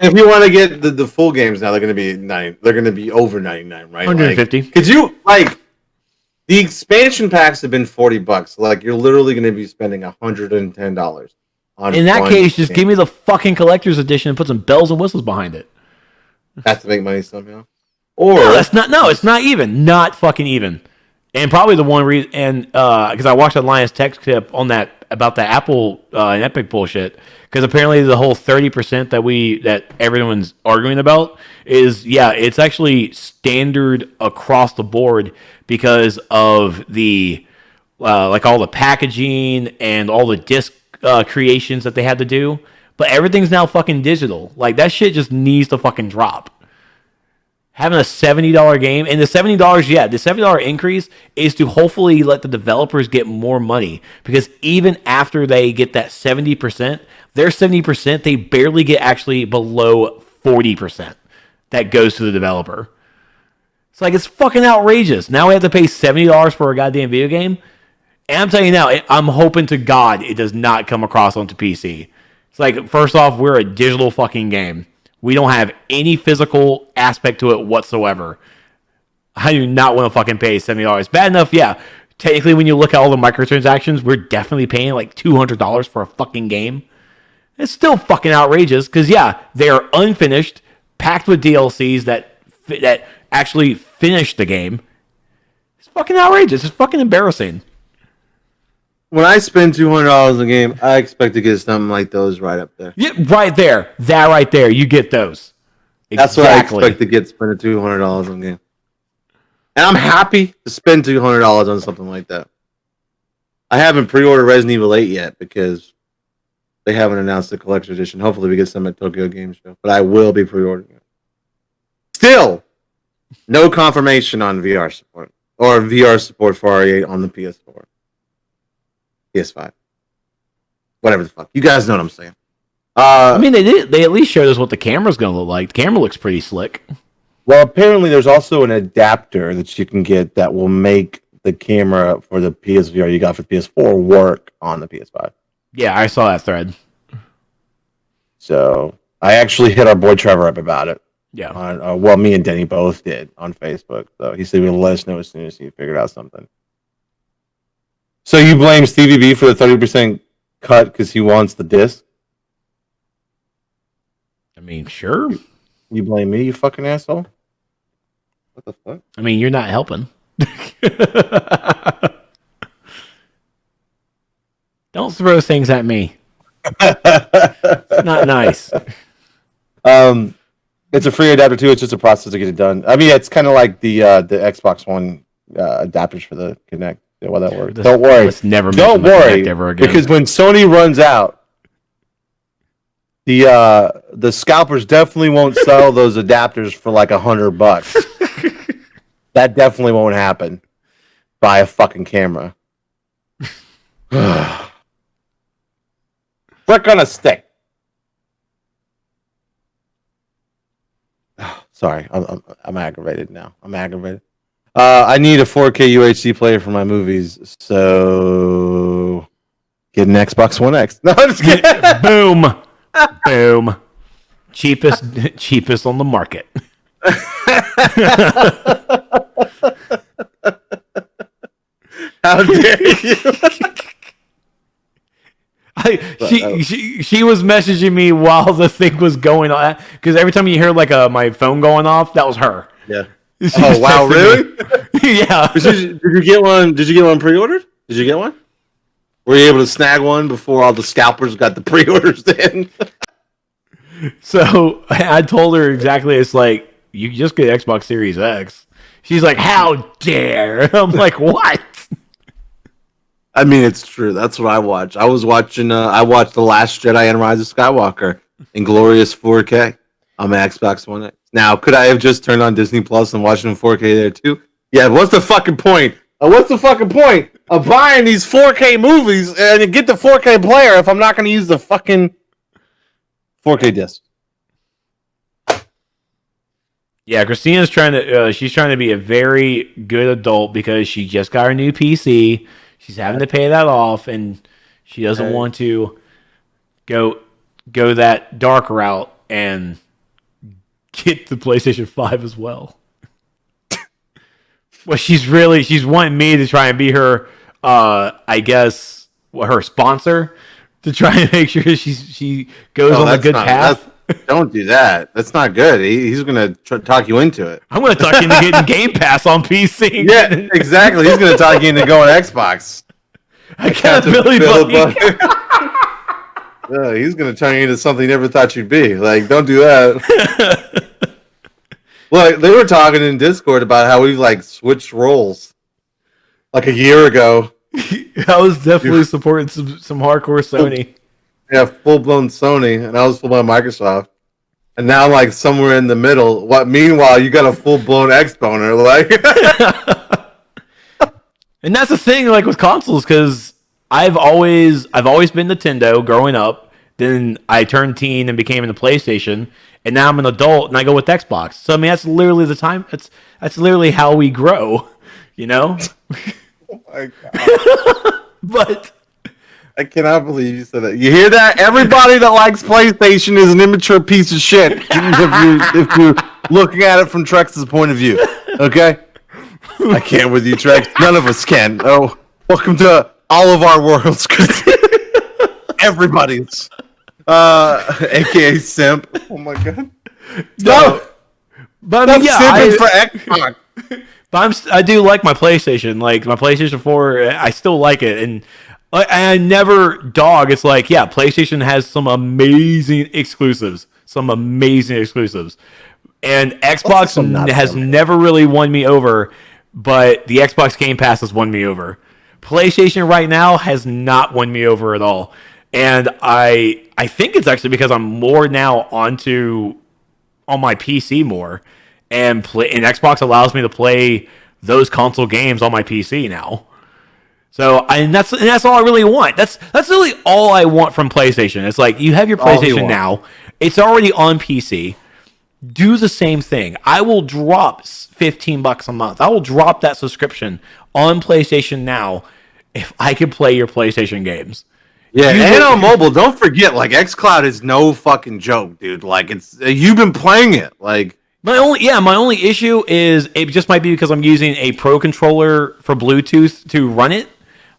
If you want to get the full games now, they're going to be They're going to be over 99, right? 150. Could you the expansion packs have been $40. Like you're literally going to be spending $110 on. In that case, just give me the fucking collector's edition and put some bells and whistles behind it. Have to make money somehow. Or no, that's not. No, it's not even. Not fucking even. And probably the one reason, and because I watched a Linus Tech clip on that about the Apple and Epic bullshit. Because apparently the whole 30% that everyone's arguing about is it's actually standard across the board because of the like all the packaging and all the disc creations that they had to do. But everything's now fucking digital. Like that shit just needs to fucking drop. Having a $70 game, and the $70, the $70 increase is to hopefully let the developers get more money. Because even after they get that 70%, their 70%, they barely get actually below 40% that goes to the developer. It's like, it's fucking outrageous. Now we have to pay $70 for a goddamn video game. And I'm telling you now, I'm hoping to God it does not come across onto PC. It's like, first off, we're a digital fucking game. We don't have any physical aspect to it whatsoever. I do not want to fucking pay $70. Bad enough, yeah. Technically, when you look at all the microtransactions, we're definitely paying like $200 for a fucking game. It's still fucking outrageous because, they are unfinished, packed with DLCs that actually finish the game. It's fucking outrageous. It's fucking embarrassing. When I spend $200 a game, I expect to get something like those right up there. Yeah, right there. That right there. You get those. That's what I expect to get spending $200 on a game. And I'm happy to spend $200 on something like that. I haven't pre-ordered Resident Evil 8 yet because they haven't announced the collector's edition. Hopefully we get some at Tokyo Game Show. But I will be pre-ordering it. Still, no confirmation on VR support. or VR support for RE8 on the PS4, PS5, whatever the fuck. You guys know what I'm saying. I mean, they did. They at least showed us what the camera's going to look like. The camera looks pretty slick. Well, apparently there's also an adapter that you can get that will make the camera for the PSVR you got for PS4 work on the PS5. Yeah, I saw that thread. So I actually hit our boy Trevor up about it. Yeah. Well, me and Denny both did on Facebook. So he said he'll let us know as soon as he figured out something. So you blame Stevie B for the 30% cut because he wants the disc? I mean, sure. You blame me, you fucking asshole? What the fuck? I mean, you're not helping. Don't throw things at me. It's not nice. It's a free adapter too. It's just a process to get it done. I mean, it's kind of like the Xbox One adapters for the Kinect. Yeah, well, that works. Don't worry. Let's never Don't worry, ever again. Because when Sony runs out, the scalpers definitely won't sell those adapters for like $100. That definitely won't happen. Buy a fucking camera. Brick on a stick. Sorry, I'm aggravated now. I'm aggravated. I need a 4K UHD player for my movies, so get an Xbox One X. No, I'm just kidding. Boom. Boom. Cheapest on the market. How dare you? She was messaging me while the thing was going on, because every time you hear like my phone going off, that was her. Yeah. Oh wow, really? Yeah. Did you get one? Did you get one pre-ordered? Did you get one? Were you able to snag one before all the scalpers got the pre-orders in? So I told her exactly. It's like, you just get Xbox Series X. She's like, how dare? I'm like, what? I mean, it's true. That's what I watch. I was watching. I watched The Last Jedi and Rise of Skywalker in glorious 4K on my Xbox One X. Now, could I have just turned on Disney Plus and watched it in 4K there too? Yeah. What's the fucking point? What's the fucking point of buying these 4K movies and get the 4K player if I'm not going to use the fucking 4K disc? Yeah, Christina's trying to. She's trying to be a very good adult because she just got her new PC. She's having to pay that off, and she doesn't want to go that dark route and get the PlayStation 5 as well. Well, she's wanting me to try and be her, I guess, her sponsor, to try and make sure she goes on a good path. Don't do that. That's not good. He's going to talk you into it. I'm going to talk you into getting Game Pass on PC. Yeah, exactly. He's going to talk you into going Xbox. Accountability buddy. Yeah, he's going to turn you into something you never thought you'd be. Like, don't do that. Well, they were talking in Discord about how we've like switched roles like a year ago. I was definitely supporting some hardcore Sony. Yeah, full-blown Sony, and I was full-blown Microsoft. And now I'm like somewhere in the middle. Meanwhile, you got a full-blown X-boner. Like, and that's the thing, like with consoles, because I've always been Nintendo growing up. Then I turned teen and became into PlayStation, and now I'm an adult and I go with Xbox. So I mean, that's literally the time. That's literally how we grow, you know. Oh my God. But I cannot believe you said that. You hear that? Everybody that likes PlayStation is an immature piece of shit. if you're looking at it from Trex's point of view, okay? I can't with you, Trex. None of us can. Oh, welcome to all of our worlds. Everybody's, aka simp. Oh my God. No, but I mean, yeah, simping for Xbox. But I do like my PlayStation. Like my PlayStation 4, I still like it, and I never dog. It's like, yeah, PlayStation has some amazing exclusives, and Xbox has never really won me over, but the Xbox Game Pass has won me over. PlayStation right now has not won me over at all, and I think it's actually because I'm more now on my PC more, and Xbox allows me to play those console games on my PC now. So and that's all I really want. That's really all I want from PlayStation. It's like you have your PlayStation now. It's already on PC. Do the same thing. I will drop $15 a month. I will drop that subscription on PlayStation Now if I can play your PlayStation games. Yeah, and on mobile, don't forget, like, xCloud is no fucking joke, dude. Like, it's you've been playing it. Like, my only issue is it just might be because I'm using a Pro controller for Bluetooth to run it.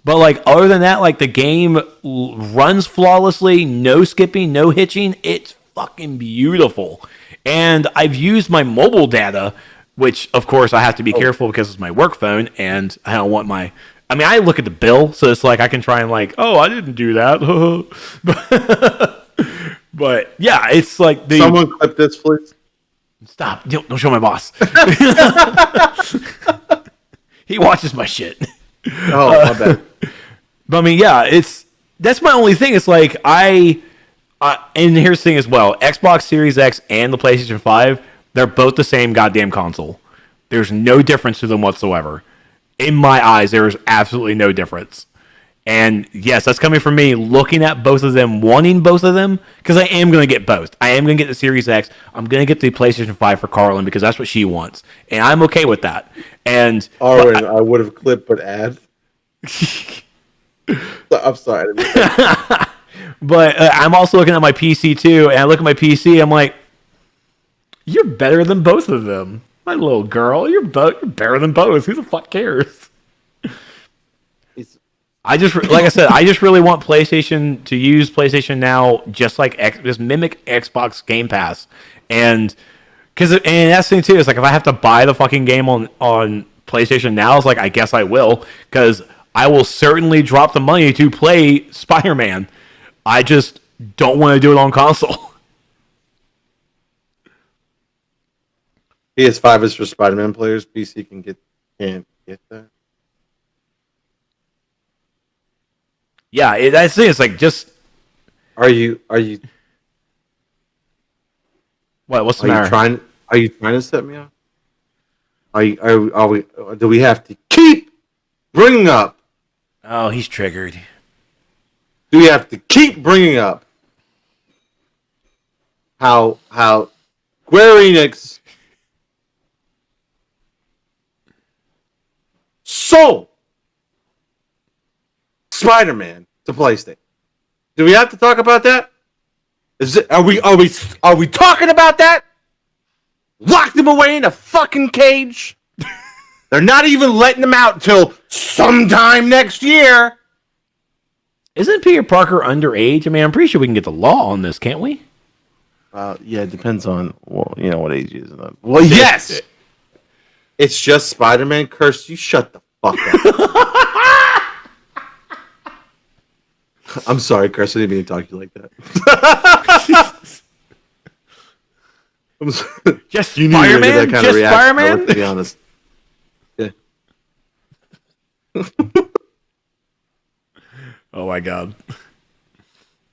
But like other than that, like the game runs flawlessly, no skipping, no hitching. It's fucking beautiful. And I've used my mobile data, which of course I have to be careful because it's my work phone, and I don't want my. I mean, I look at the bill, so it's like I can try and like, oh, I didn't do that. but yeah, it's like someone clip this, please. Stop! Don't show my boss. He watches my shit. Oh, my bad. But I mean, yeah, that's my only thing. It's like and here's the thing as well: Xbox Series X and the PlayStation 5, they're both the same goddamn console. There's no difference to them whatsoever. In my eyes, there is absolutely no difference. And yes, that's coming from me looking at both of them, wanting both of them, because I am going to get both. I am going to get the Series X. I'm going to get the PlayStation 5 for Carlin because that's what she wants. And I'm okay with that. And I would have clipped but add. I'm sorry. But I'm also looking at my PC too, and I look at my PC, I'm like, you're better than both of them. My little girl, you're better than both. Who the fuck cares? I just really want PlayStation to use PlayStation Now, just like just mimic Xbox Game Pass, and that's the thing too. It's like if I have to buy the fucking game on PlayStation Now, it's like I guess I will, because I will certainly drop the money to play Spider-Man. I just don't want to do it on console. PS5 is for Spider-Man players. PC can't get that. Yeah, that's it. It's like just. Are you? What? What's the matter? Are you trying to set me up? Are we? Do we have to keep bringing up? Oh, he's triggered. Do we have to keep bringing up how Square Enix sold Spider-Man to PlayStation? Do we have to talk about that? Are we talking about that? Locked him away in a fucking cage. They're not even letting him out till sometime next year. Isn't Peter Parker underage? I mean, I'm pretty sure we can get the law on this, can't we? Yeah, it depends on what age he is. Well, yes. It's just Spider-Man. Curse, you shut the fuck up. I'm sorry, Curse. I didn't mean to talk to you like that. Just Spider-Man? Just Spider-Man? To be honest. Yeah. Oh my god.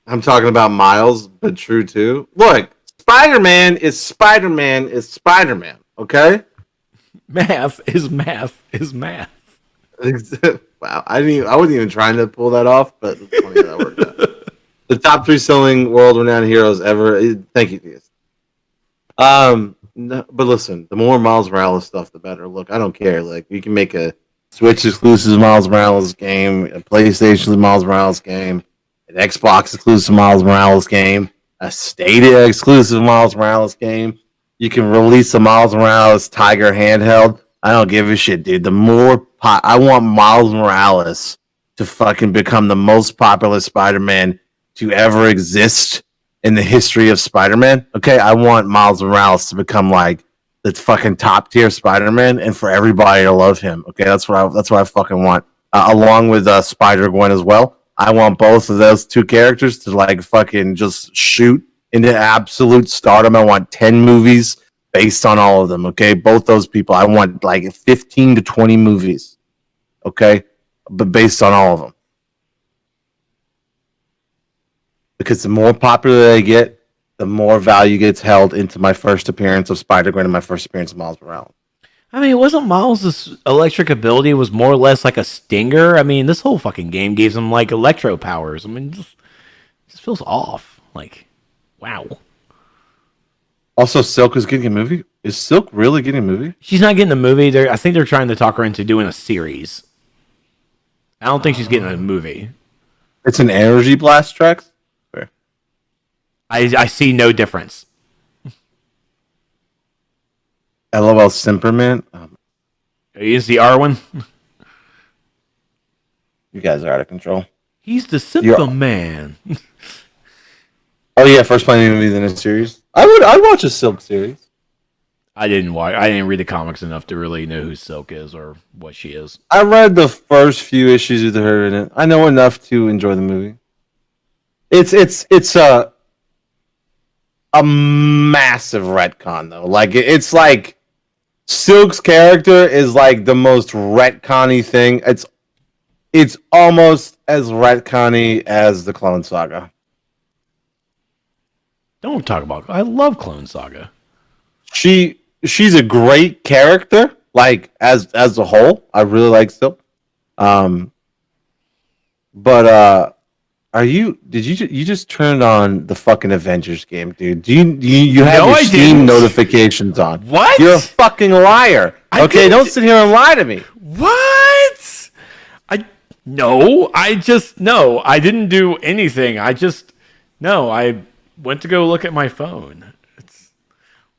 I'm talking about Miles, but true too. Look, Spider-Man is Spider-Man is Spider-Man, okay? Math is math is math. Wow, I wasn't even trying to pull that off, but it's funny how that worked out. The top 3 selling world-renowned heroes ever. Thank you, Theus. No, but listen, the more Miles Morales stuff, the better. Look, I don't care. Like, we can make a Switch exclusive Miles Morales game, a PlayStation Miles Morales game, an Xbox exclusive Miles Morales game, a Stadia exclusive Miles Morales game. You can release a Miles Morales Tiger handheld. I don't give a shit, dude. The more I want Miles Morales to fucking become the most popular Spider-Man to ever exist in the history of Spider-Man. Okay, I want Miles Morales to become like the fucking top tier Spider-Man, and for everybody to love him. Okay, that's what I fucking want. Along with Spider-Gwen as well. I want both of those 2 characters to like fucking just shoot into absolute stardom. I want 10 movies based on all of them. Okay, both those people. I want like 15 to 20 movies. Okay, but based on all of them. Because the more popular they get, the more value gets held into my first appearance of Spider-Gwen and my first appearance of Miles Morales. I mean, wasn't Miles' electric ability was more or less like a stinger? I mean, this whole fucking game gives him like electro powers. I mean, just feels off. Like, wow. Also, Silk is getting a movie. Is Silk really getting a movie? She's not getting a movie. I think they're trying to talk her into doing a series. I don't think she's getting a movie. It's an energy blast, Trex? Fair. I see no difference. LOL Simperman. You see Arwen? You guys are out of control. He's the simple man. Oh yeah, first playing movie in a series. I'd watch a Silk series. I didn't read the comics enough to really know who Silk is or what she is. I read the first few issues with her in it. I know enough to enjoy the movie. It's a massive retcon though. Like it's like Silk's character is like the most retcon-y thing. It's almost as retcon-y as the Clone Saga. Don't talk about. I love Clone Saga. She's a great character, like as a whole. I really like Silk. But did you just turned on the fucking Avengers game, dude? Do you have No, your I Steam didn't. notifications on? What? You're a fucking liar. Okay, don't sit here and lie to me. What? I didn't do anything. I went to go look at my phone.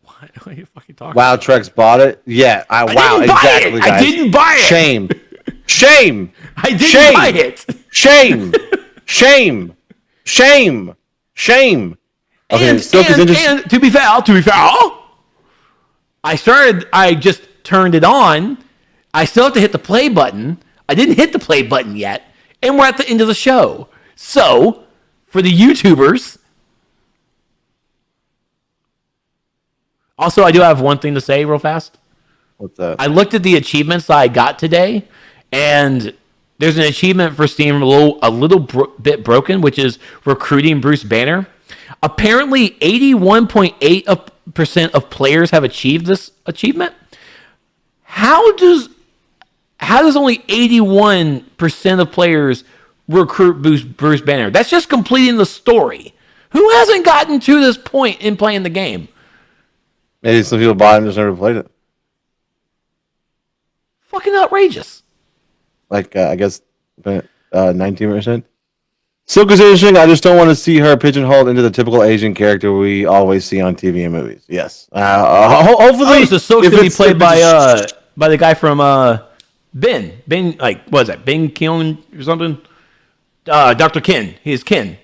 What are you fucking talking about? Trex bought it? Yeah. Wow, exactly, guys. I didn't buy it. Shame. I didn't buy it. Shame. Okay, Silk is interesting. And to be fair, I just turned it on. I still have to hit the play button. I didn't hit the play button yet. And we're at the end of the show. So, for the YouTubers. Also, I do have one thing to say real fast. What's that? I looked at the achievements that I got today, and there's an achievement for Steam a little bit broken, which is recruiting Bruce Banner. Apparently, 81.8% of players have achieved this achievement. How does only 81% of players recruit Bruce Banner? That's just completing the story. Who hasn't gotten to this point in playing the game? Maybe some people bought it and just never played it. Fucking outrageous. Like, I guess 19%. Silk is interesting. I just don't want to see her pigeonholed into the typical Asian character we always see on TV and movies. Yes. Hopefully, so Silk's going to be played by the guy from Ben, like, what is that? Ben Keon or something? Dr. Ken. He's Ken.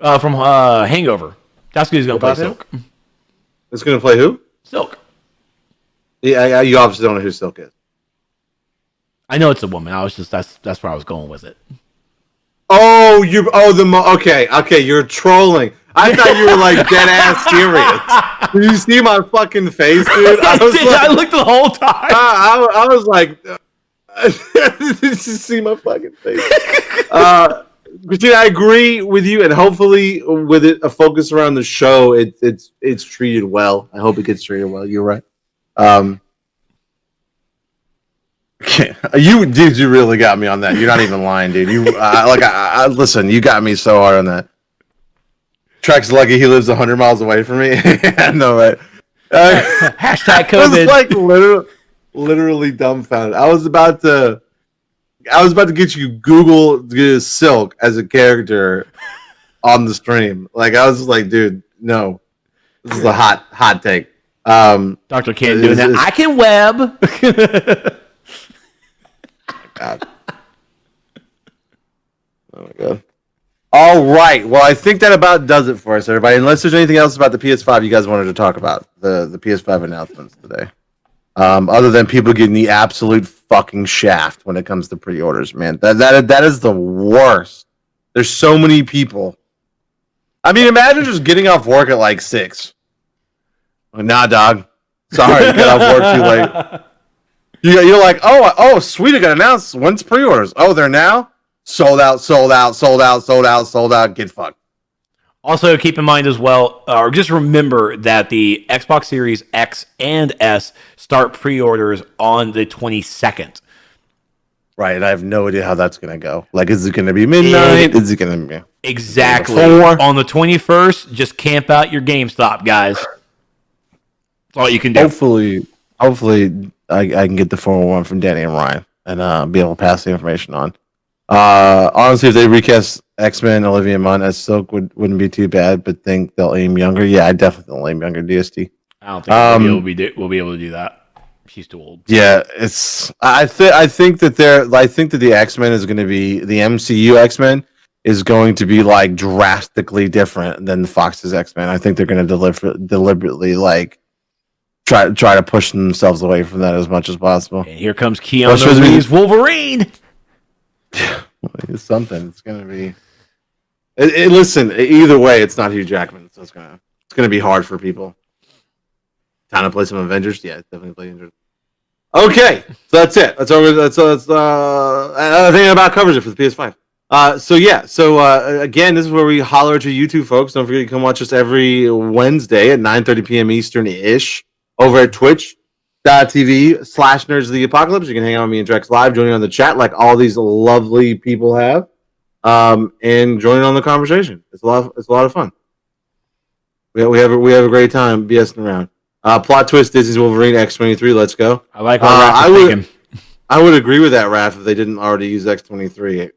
From Hangover. That's who he's going to play Silk. It's going to play who? Silk. Yeah, you obviously don't know who Silk is. I know it's a woman. That's where I was going with it. Oh, okay, you're trolling. I thought you were like dead ass serious. Did you see my fucking face, dude? I looked the whole time. I was like, did you see my fucking face? Christina, I agree with you, and hopefully, with it a focus around the show, it's treated well. I hope it gets treated well. You're right. You really got me on that. You're not even lying, dude. Listen, you got me so hard on that. Trex lucky he lives 100 miles away from me. I know, right? Hashtag COVID. I was like literally dumbfounded. I was about to get you Google Silk as a character on the stream. Like I was just like, dude, no, this is a hot take. Dr. Ken doing that. I can web. God. Oh my god. All right. Well, I think that about does it for us, everybody. Unless there's anything else about the PS5 you guys wanted to talk about, the PS5 announcements today. Other than people getting the absolute fucking shaft when it comes to pre-orders, man. That is the worst. There's so many people. I mean, imagine just getting off work at like 6. Nah, dog. Sorry, get off work too late. You're like, oh, sweet, it got announced. When's pre-orders? Oh, they're now? Sold out. Get fucked. Also, keep in mind as well, or just remember that the Xbox Series X and S start pre-orders on the 22nd. Right, and I have no idea how that's gonna go. Like, is it gonna be midnight? Is it gonna be Exactly. Four? On the 21st, just camp out your GameStop, guys. That's all you can do. Hopefully, I can get the 401 from Danny and Ryan and be able to pass the information on. Honestly, if they recast X-Men Olivia Munn as Silk wouldn't be too bad, but think they'll aim younger. Yeah, I definitely will aim younger. DST. I don't think we'll be able to do that. She's too old. Yeah, it's. I think that the X-Men is going to be the MCU X-Men is going to be like drastically different than the Fox's X-Men. I think they're going to deliberately like try to push themselves away from that as much as possible. And here comes Keanu Reeves Wolverine. It's something. It's going to be. Listen, either way, it's not Hugh Jackman, so it's gonna be hard for people. Time to play some Avengers. Yeah, definitely play Avengers. Okay, so that's it. That's I think that about covers it for the PS5. So again, this is where we holler to you two folks. Don't forget you can watch us every Wednesday at 9:30 p.m. Eastern ish over at twitch.tv/Nerds of the Apocalypse. You can hang out with me and Trex live, joining on the chat like all these lovely people have, and joining on the conversation. It's a lot of fun. We have a great time BSing around. Plot twist: Disney's Wolverine X-23. Let's go. I like what Raph is thinking. I would agree with that, Raph, if they didn't already use X-23.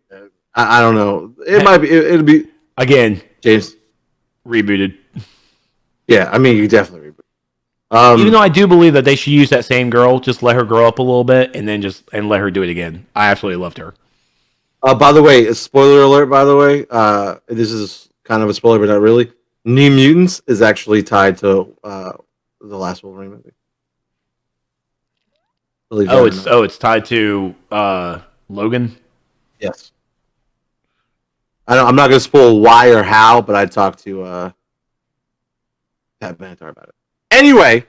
I don't know. It might be. It'll be again. James rebooted. Yeah, I mean you definitely reboot. Even though I do believe that they should use that same girl, just let her grow up a little bit, and then let her do it again. I absolutely loved her. By the way, a spoiler alert. By the way, this is kind of a spoiler, but not really. New Mutants is actually tied to the last Wolverine movie. It's tied to Logan. Yes. I'm not going to spoil why or how, but I talked to Pat Benatar about it. Anyway,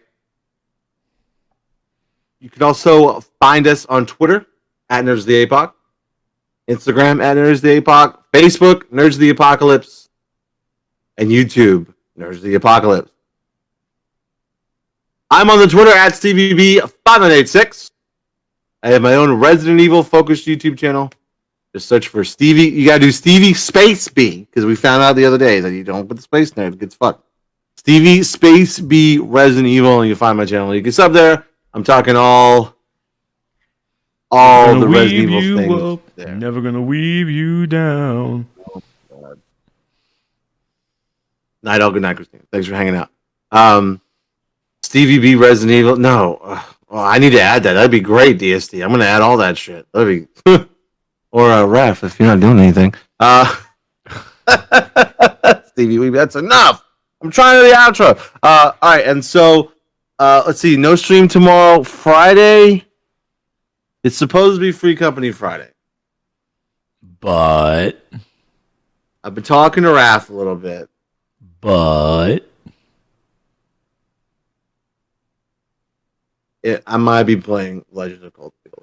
you can also find us on Twitter at Nerds of the Apoc, Instagram at Nerds of the Apoc, Facebook Nerds of the Apocalypse, and YouTube Nerds of the Apocalypse. I'm on the Twitter at Stevie B 5986. I have my own Resident Evil focused YouTube channel. Just search for Stevie. You gotta do Stevie Space B because we found out the other day that you don't put the space there; it gets fucked. Stevie Space B Resident Evil, and you find my channel. You can sub there. I'm talking all the Resident Evil things. There. Never gonna weave you down. Oh, God. Night all. Good night, Christine. Thanks for hanging out. Stevie B Resident Evil. No, I need to add that. That'd be great, DST. I'm gonna add all that shit. That'd be. Or Ref, if you're not doing anything. Stevie Weeby, that's enough. I'm trying to the outro. All right, and so let's see. No stream tomorrow. Friday. It's supposed to be Free Company Friday. But I've been talking to Raph a little bit. But I might be playing Legends of Cold Steel.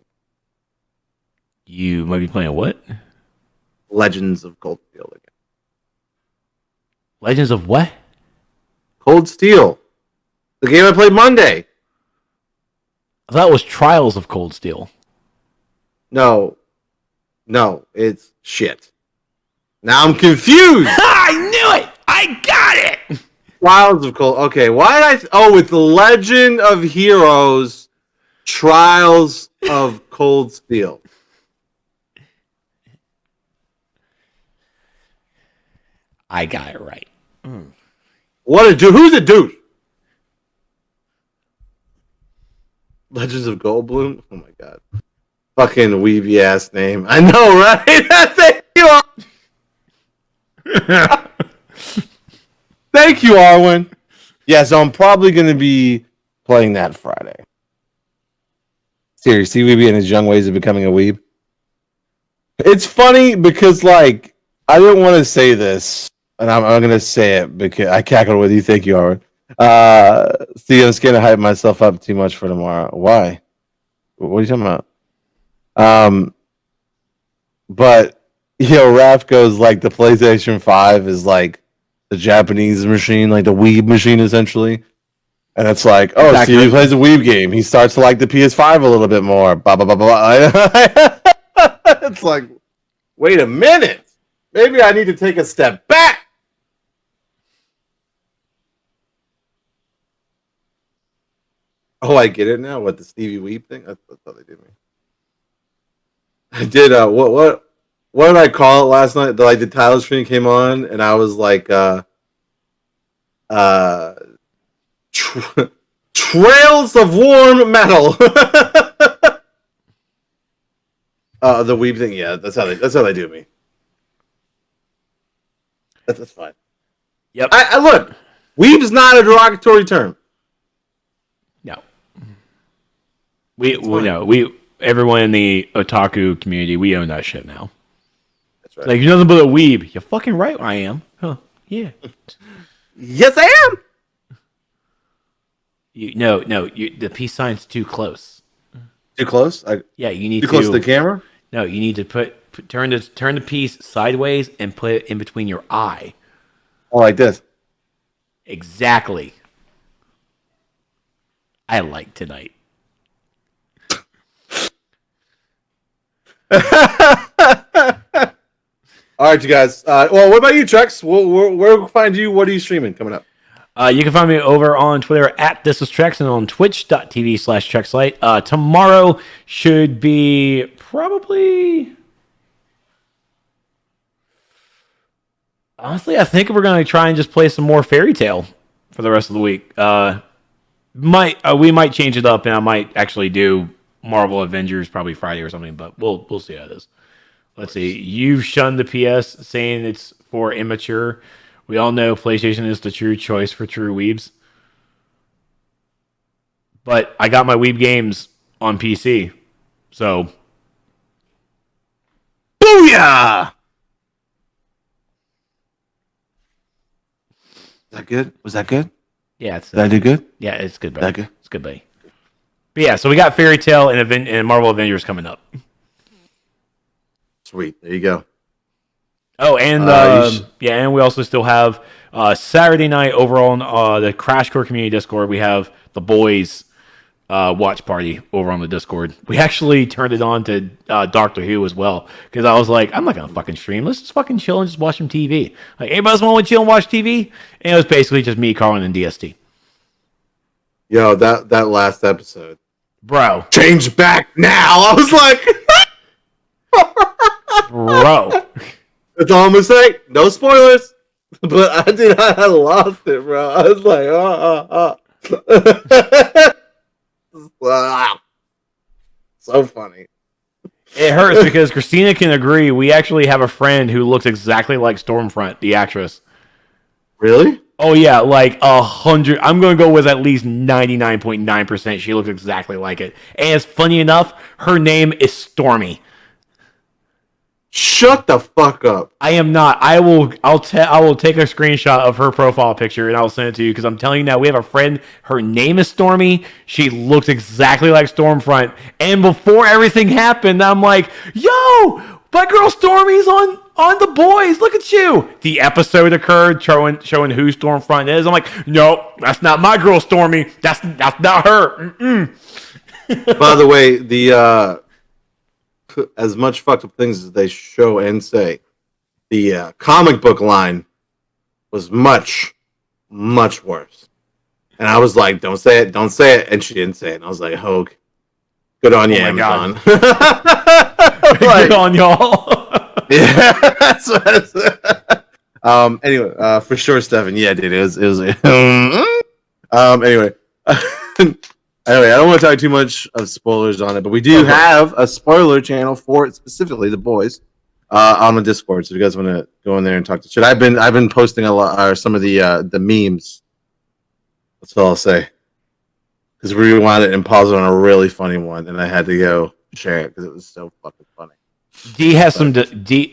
You might be playing what? Legends of Cold Steel again. Legends of what? Cold Steel. The game I played Monday. I thought it was Trials of Cold Steel. No, it's shit. Now I'm confused. I knew it. I got it. Trials of Cold. Okay, why did it's Legend of Heroes. Trials of Cold Steel. I got it right. What a dude! Who's a dude? Legends of Goldblum. Oh my god! Fucking weeby ass name. I know, right? Thank you. Thank you, Arwen. Yeah, so I'm probably going to be playing that Friday. Seriously, weeby and his young ways of becoming a weeb. It's funny because, like, I didn't want to say this, and I'm going to say it because I cackled with you. Thank you, Arwen. See, I'm just going to hype myself up too much for tomorrow. Why? What are you talking about? But Raph goes like the PlayStation 5 is like the Japanese machine, like the Weeb machine, essentially. And it's like, oh, Exactly. Stevie plays a Weeb game. He starts to like the PS5 a little bit more. Blah blah blah blah. It's like, wait a minute. Maybe I need to take a step back. Oh, I get it now. What, the Stevie Weeb thing? That's how they did me. I did. What did I call it last night? The title screen came on, and I was like, Trails of Warm Metal. The Weeb thing. Yeah, that's how they do me. That's fine. Yep. I look. Weeb's not a derogatory term. No. We everyone in the otaku community, we own that shit now. That's right. Like, you're nothing but a weeb. You're fucking right, I am. Huh? Yeah. Yes, I am. The peace sign's too close. Too close. Yeah, you need too close to the camera. No, you need to turn the piece sideways and put it in between your eye. Oh, like this. Exactly. I like tonight. All right, you guys. Well, what about you, Trex? Where can we find you? What are you streaming coming up? You can find me over on Twitter at This Is Trex and on twitch.tv/TrexLight. Tomorrow should be probably... Honestly, I think we're going to try and just play some more Fairy Tale for the rest of the week. We might change it up, and I might actually do Marvel Avengers probably Friday or something, but we'll see how it is. Let's see. You've shunned the PS, saying it's for immature. We all know PlayStation is the true choice for true weebs. But I got my weeb games on PC, so... Booyah! Is that good? Was that good? Yeah, it's Did I do good? Yeah, it's good, buddy. That good? It's good, buddy. But yeah, so we got Fairy Tale and Marvel Avengers coming up. Sweet. There you go. Oh, and and we also still have Saturday night over on the Crash Core Community Discord. We have the boys watch party over on the Discord. We actually turned it on to Doctor Who as well because I was like, I'm not gonna fucking stream. Let's just fucking chill and just watch some TV. Like, anybody else want to chill and watch TV? And it was basically just me, Carlin, and DST. Yo, that last episode, Bro. Change back now. I was like, bro. That's all I'm gonna say. No spoilers. But I lost it, bro. I was like, wow. So funny. It hurts because Christina can agree. We actually have a friend who looks exactly like Stormfront, the actress. Really? Oh yeah, like 100. I'm going to go with at least 99.9%. She looks exactly like it. And it's funny enough, her name is Stormy. Shut the fuck up. I am not. I will take a screenshot of her profile picture and I'll send it to you because I'm telling you now, we have a friend. Her name is Stormy. She looks exactly like Stormfront. And before everything happened, I'm like, yo, my girl Stormy's on The Boys. Look at you. The episode occurred showing who Stormfront is. I'm like, no, that's not my girl Stormy. That's not her. By the way, the as much fucked up things as they show and say, the comic book line was much, much worse. And I was like, don't say it. And she didn't say it. And I was like, Hogue, good on you, Amazon. Good on y'all. Yeah, that's what I said. Anyway, for sure, Stefan. Yeah, dude, it was anyway. Anyway, I don't want to talk too much of spoilers on it, but we do have a spoiler channel for it, specifically The Boys, on the Discord. So if you guys want to go in there and talk to shit, I've been posting a lot, or some of the memes. That's all I'll say. Because we rewound it and paused it on a really funny one, and I had to go share it because it was so fucking funny.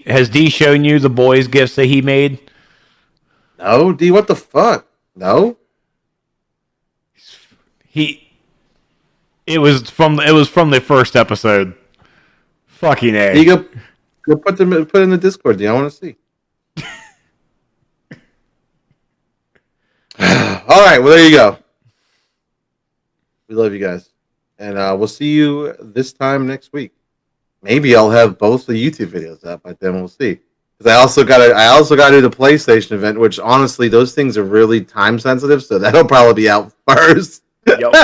Has D shown you The Boys gifts that he made? No, D, what the fuck? No. It was from the first episode. Fucking A. You go put in the Discord, D. I want to see. All right. Well, there you go. We love you guys, and we'll see you this time next week. Maybe I'll have both the YouTube videos up, but then we'll see. Because I also got to do the PlayStation event, which honestly, those things are really time sensitive, so that'll probably be out first. Yep.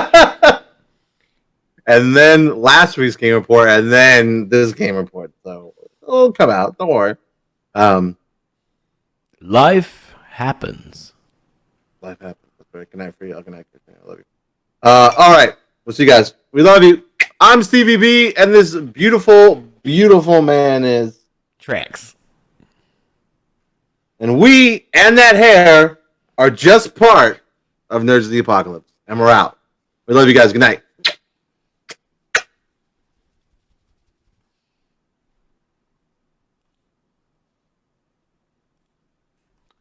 And then last week's game report, and then this game report. So it'll come out. Don't worry. Life happens. Life happens. That's right. Good night for you. Good night. I love you. All right. We'll see you guys. We love you. I'm Stevie B, and this beautiful, beautiful man is Trex. And we and that hair are just part of Nerds of the Apocalypse. And we're out. We love you guys. Good night.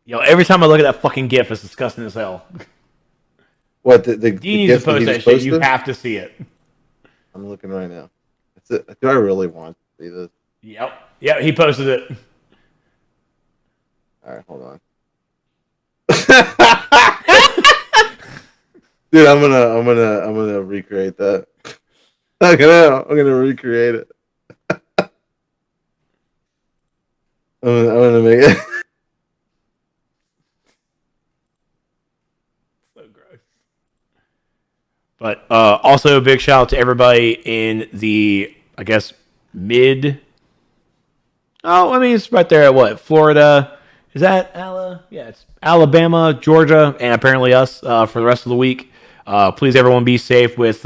Yo, every time I look at that fucking GIF, it's disgusting as hell. What the You need to post that shit. You have to see it. I'm looking right now. Do I really want to see this? Yep, he posted it. All right, hold on. Dude, I'm gonna recreate that. I'm gonna recreate it. I'm gonna make it. So gross. But also a big shout out to everybody in the, I guess, mid. Oh, I mean, it's right there at what? Florida. Is that it's Alabama, Georgia, and apparently us for the rest of the week. Please, everyone, be safe with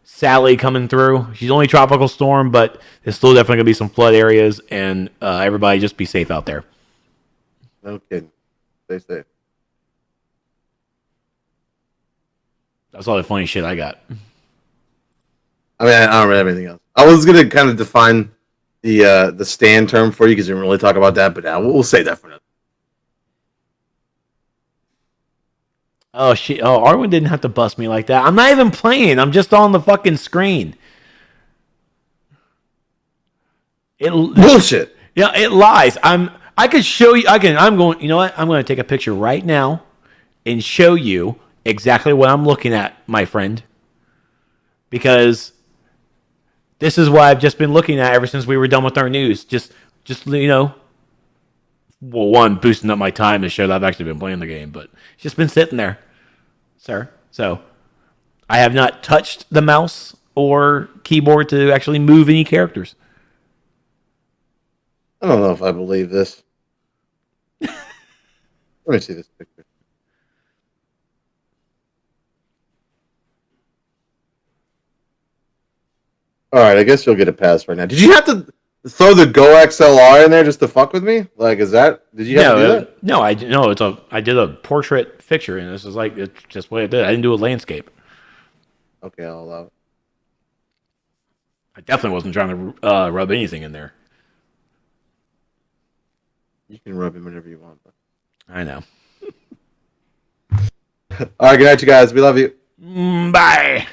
Sally coming through. She's only tropical storm, but there's still definitely going to be some flood areas, and everybody just be safe out there. No kidding. Stay safe. That's all the funny shit I got. I mean, I don't really have anything else. I was gonna kind of define the stand term for you because we didn't really talk about that, but we'll save that for another. Oh shit! Oh, Arwen didn't have to bust me like that. I'm not even playing. I'm just on the fucking screen. Bullshit. Yeah, it lies. I could show you. I'm going. You know what? I'm going to take a picture right now and show you exactly what I'm looking at, my friend. Because this is what I've just been looking at ever since we were done with our news. Just well, one, boosting up my time to show that I've actually been playing the game, but it's just been sitting there, sir. So I have not touched the mouse or keyboard to actually move any characters. I don't know if I believe this. Let me see this picture. All right, I guess you'll get a pass right now. Did you have to throw the Go XLR in there just to fuck with me? Like, is that? Did you have to do that? No, I did a portrait picture, and this is like it's just what I did. I didn't do a landscape. Okay, I'll allow it. I definitely wasn't trying to rub anything in there. You can rub him whenever you want. I know. All right, good night, you guys. We love you. Bye.